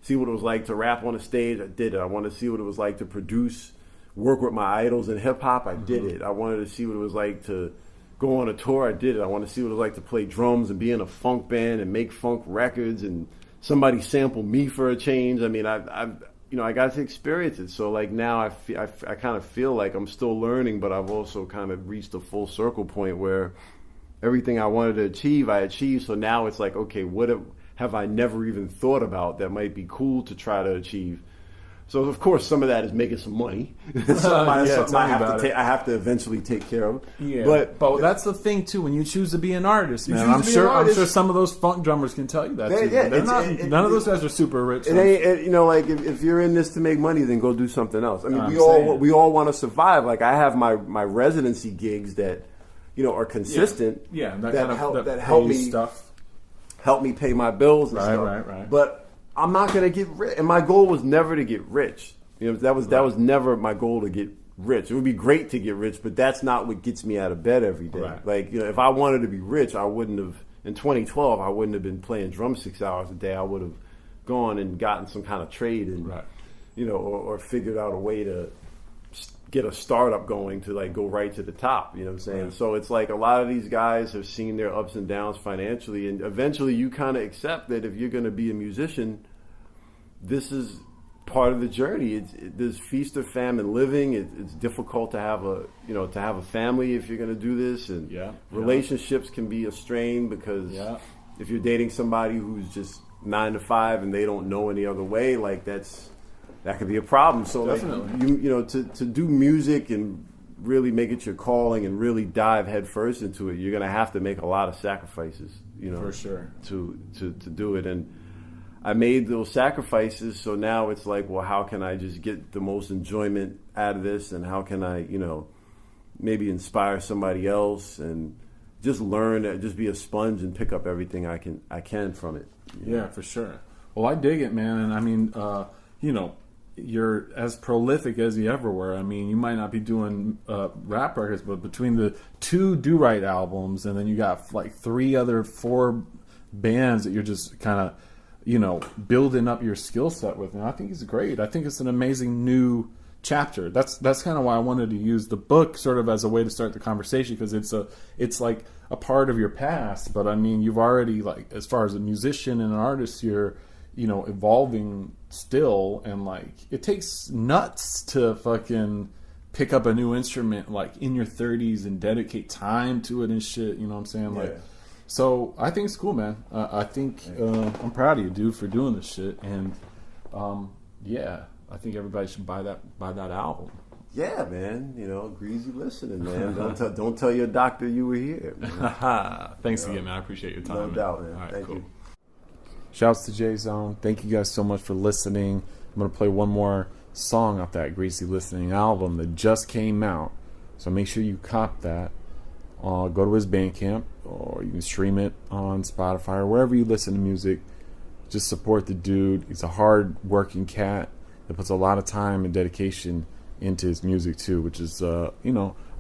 see what it was like to rap on a stage. I did it. I wanted to see what it was like to produce, work with my idols in hip hop. I did it. I wanted to see what it was like to go on a tour. I did it. I wanted to see what it was like to play drums and be in a funk band and make funk records and somebody sample me for a change. I mean, I got to experience it. So like now I kind of feel like I'm still learning, but I've also kind of reached a full circle point where everything I wanted to achieve, I achieved. So now it's like, okay, what have I never even thought about that might be cool to try to achieve? So of course, some of that is making some money. Something I have to eventually take care of. Yeah, but that's the thing too. When you choose to be an artist, man, I'm sure some of those funk drummers can tell you that too. None of those guys are super rich. Like if you're in this to make money, then go do something else. I mean, we all want to survive. Like I have my residency gigs that are consistent. Yeah, that help me stuff. Help me pay my bills and stuff. Right. But I'm not going to get rich. And my goal was never to get rich. That was never my goal to get rich. It would be great to get rich, but that's not what gets me out of bed every day. Right. Like, if I wanted to be rich, I wouldn't have, in 2012, I wouldn't have been playing drums 6 hours a day. I would have gone and gotten some kind of trade and, or figured out a way to get a startup going to like go right to the top, you know what I'm saying? Right. So it's like a lot of these guys have seen their ups and downs financially, and eventually you kind of accept that if you're going to be a musician, this is part of the journey. There's feast or famine living. It's difficult to have a family if you're going to do this, and relationships can be a strain because if you're dating somebody who's just 9 to 5 and they don't know any other way, like that could be a problem. So definitely, like, to do music and really make it your calling and really dive headfirst into it, you're going to have to make a lot of sacrifices, for sure, to do it. And I made those sacrifices, so now it's like, well, how can I just get the most enjoyment out of this, and how can I, maybe inspire somebody else and just learn, just be a sponge and pick up everything I can from it. Yeah, for sure. Well, I dig it, man. And I mean, you're as prolific as you ever were. I mean, you might not be doing rap records, but between the 2 Do Right albums, and then you got like 4 bands that you're just kind of, building up your skill set with. And I think it's great. I think it's an amazing new chapter. That's kind of why I wanted to use the book sort of as a way to start the conversation, because it's like a part of your past. But I mean, you've already, like, as far as a musician and an artist, you're evolving still, and like it takes nuts to fucking pick up a new instrument like in your 30s and dedicate time to it and shit, you know what I'm saying? Like, so I think it's cool, man. I think I'm proud of you, dude, for doing this shit. And I think everybody should buy that album. Yeah, man. Greasy listening, man. Don't tell your doctor you were here, man. Thanks again, man. I appreciate your time. No doubt, man. All right, Thank cool. you. Shouts to J-Zone. Thank you guys so much for listening. I'm going to play one more song off that Greasy Listening album that just came out. So make sure you cop that. Go to his Bandcamp, or you can stream it on Spotify or wherever you listen to music. Just support the dude. He's a hard-working cat that puts a lot of time and dedication into his music too, which is, I've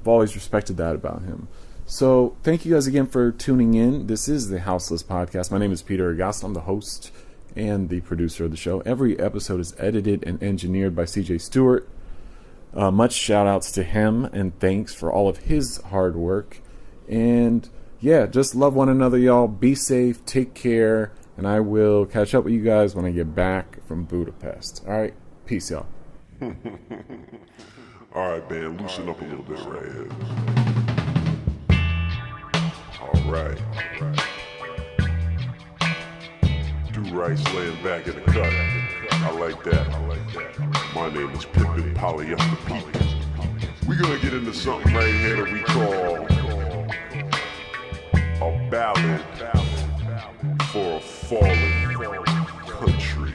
always respected that about him. So thank you guys again for tuning in. This is the Houseless Podcast. My name is Peter Agasta. I'm the host and the producer of the show. Every episode is edited and engineered by CJ Stewart. Much shout outs to him, and thanks for all of his hard work. And just love one another, y'all. Be safe, take care, and I will catch up with you guys when I get back from Budapest. All right, peace, y'all. All right, man, loosen up a little bit right here. All right. Do Rice laying back in the cut. I like that. My name is Pippin Polyester Pete. We're gonna get into something right here that we call a ballad for a fallen country.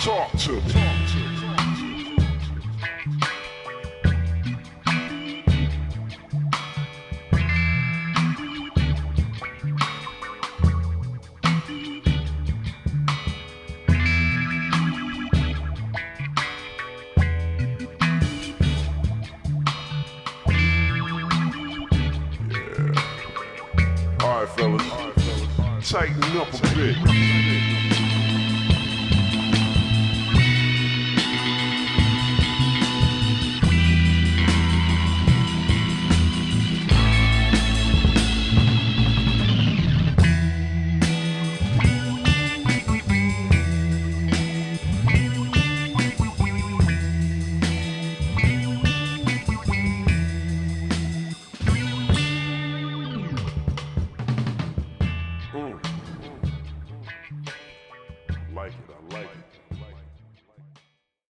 Talk to me. fellas, tighten up a bit.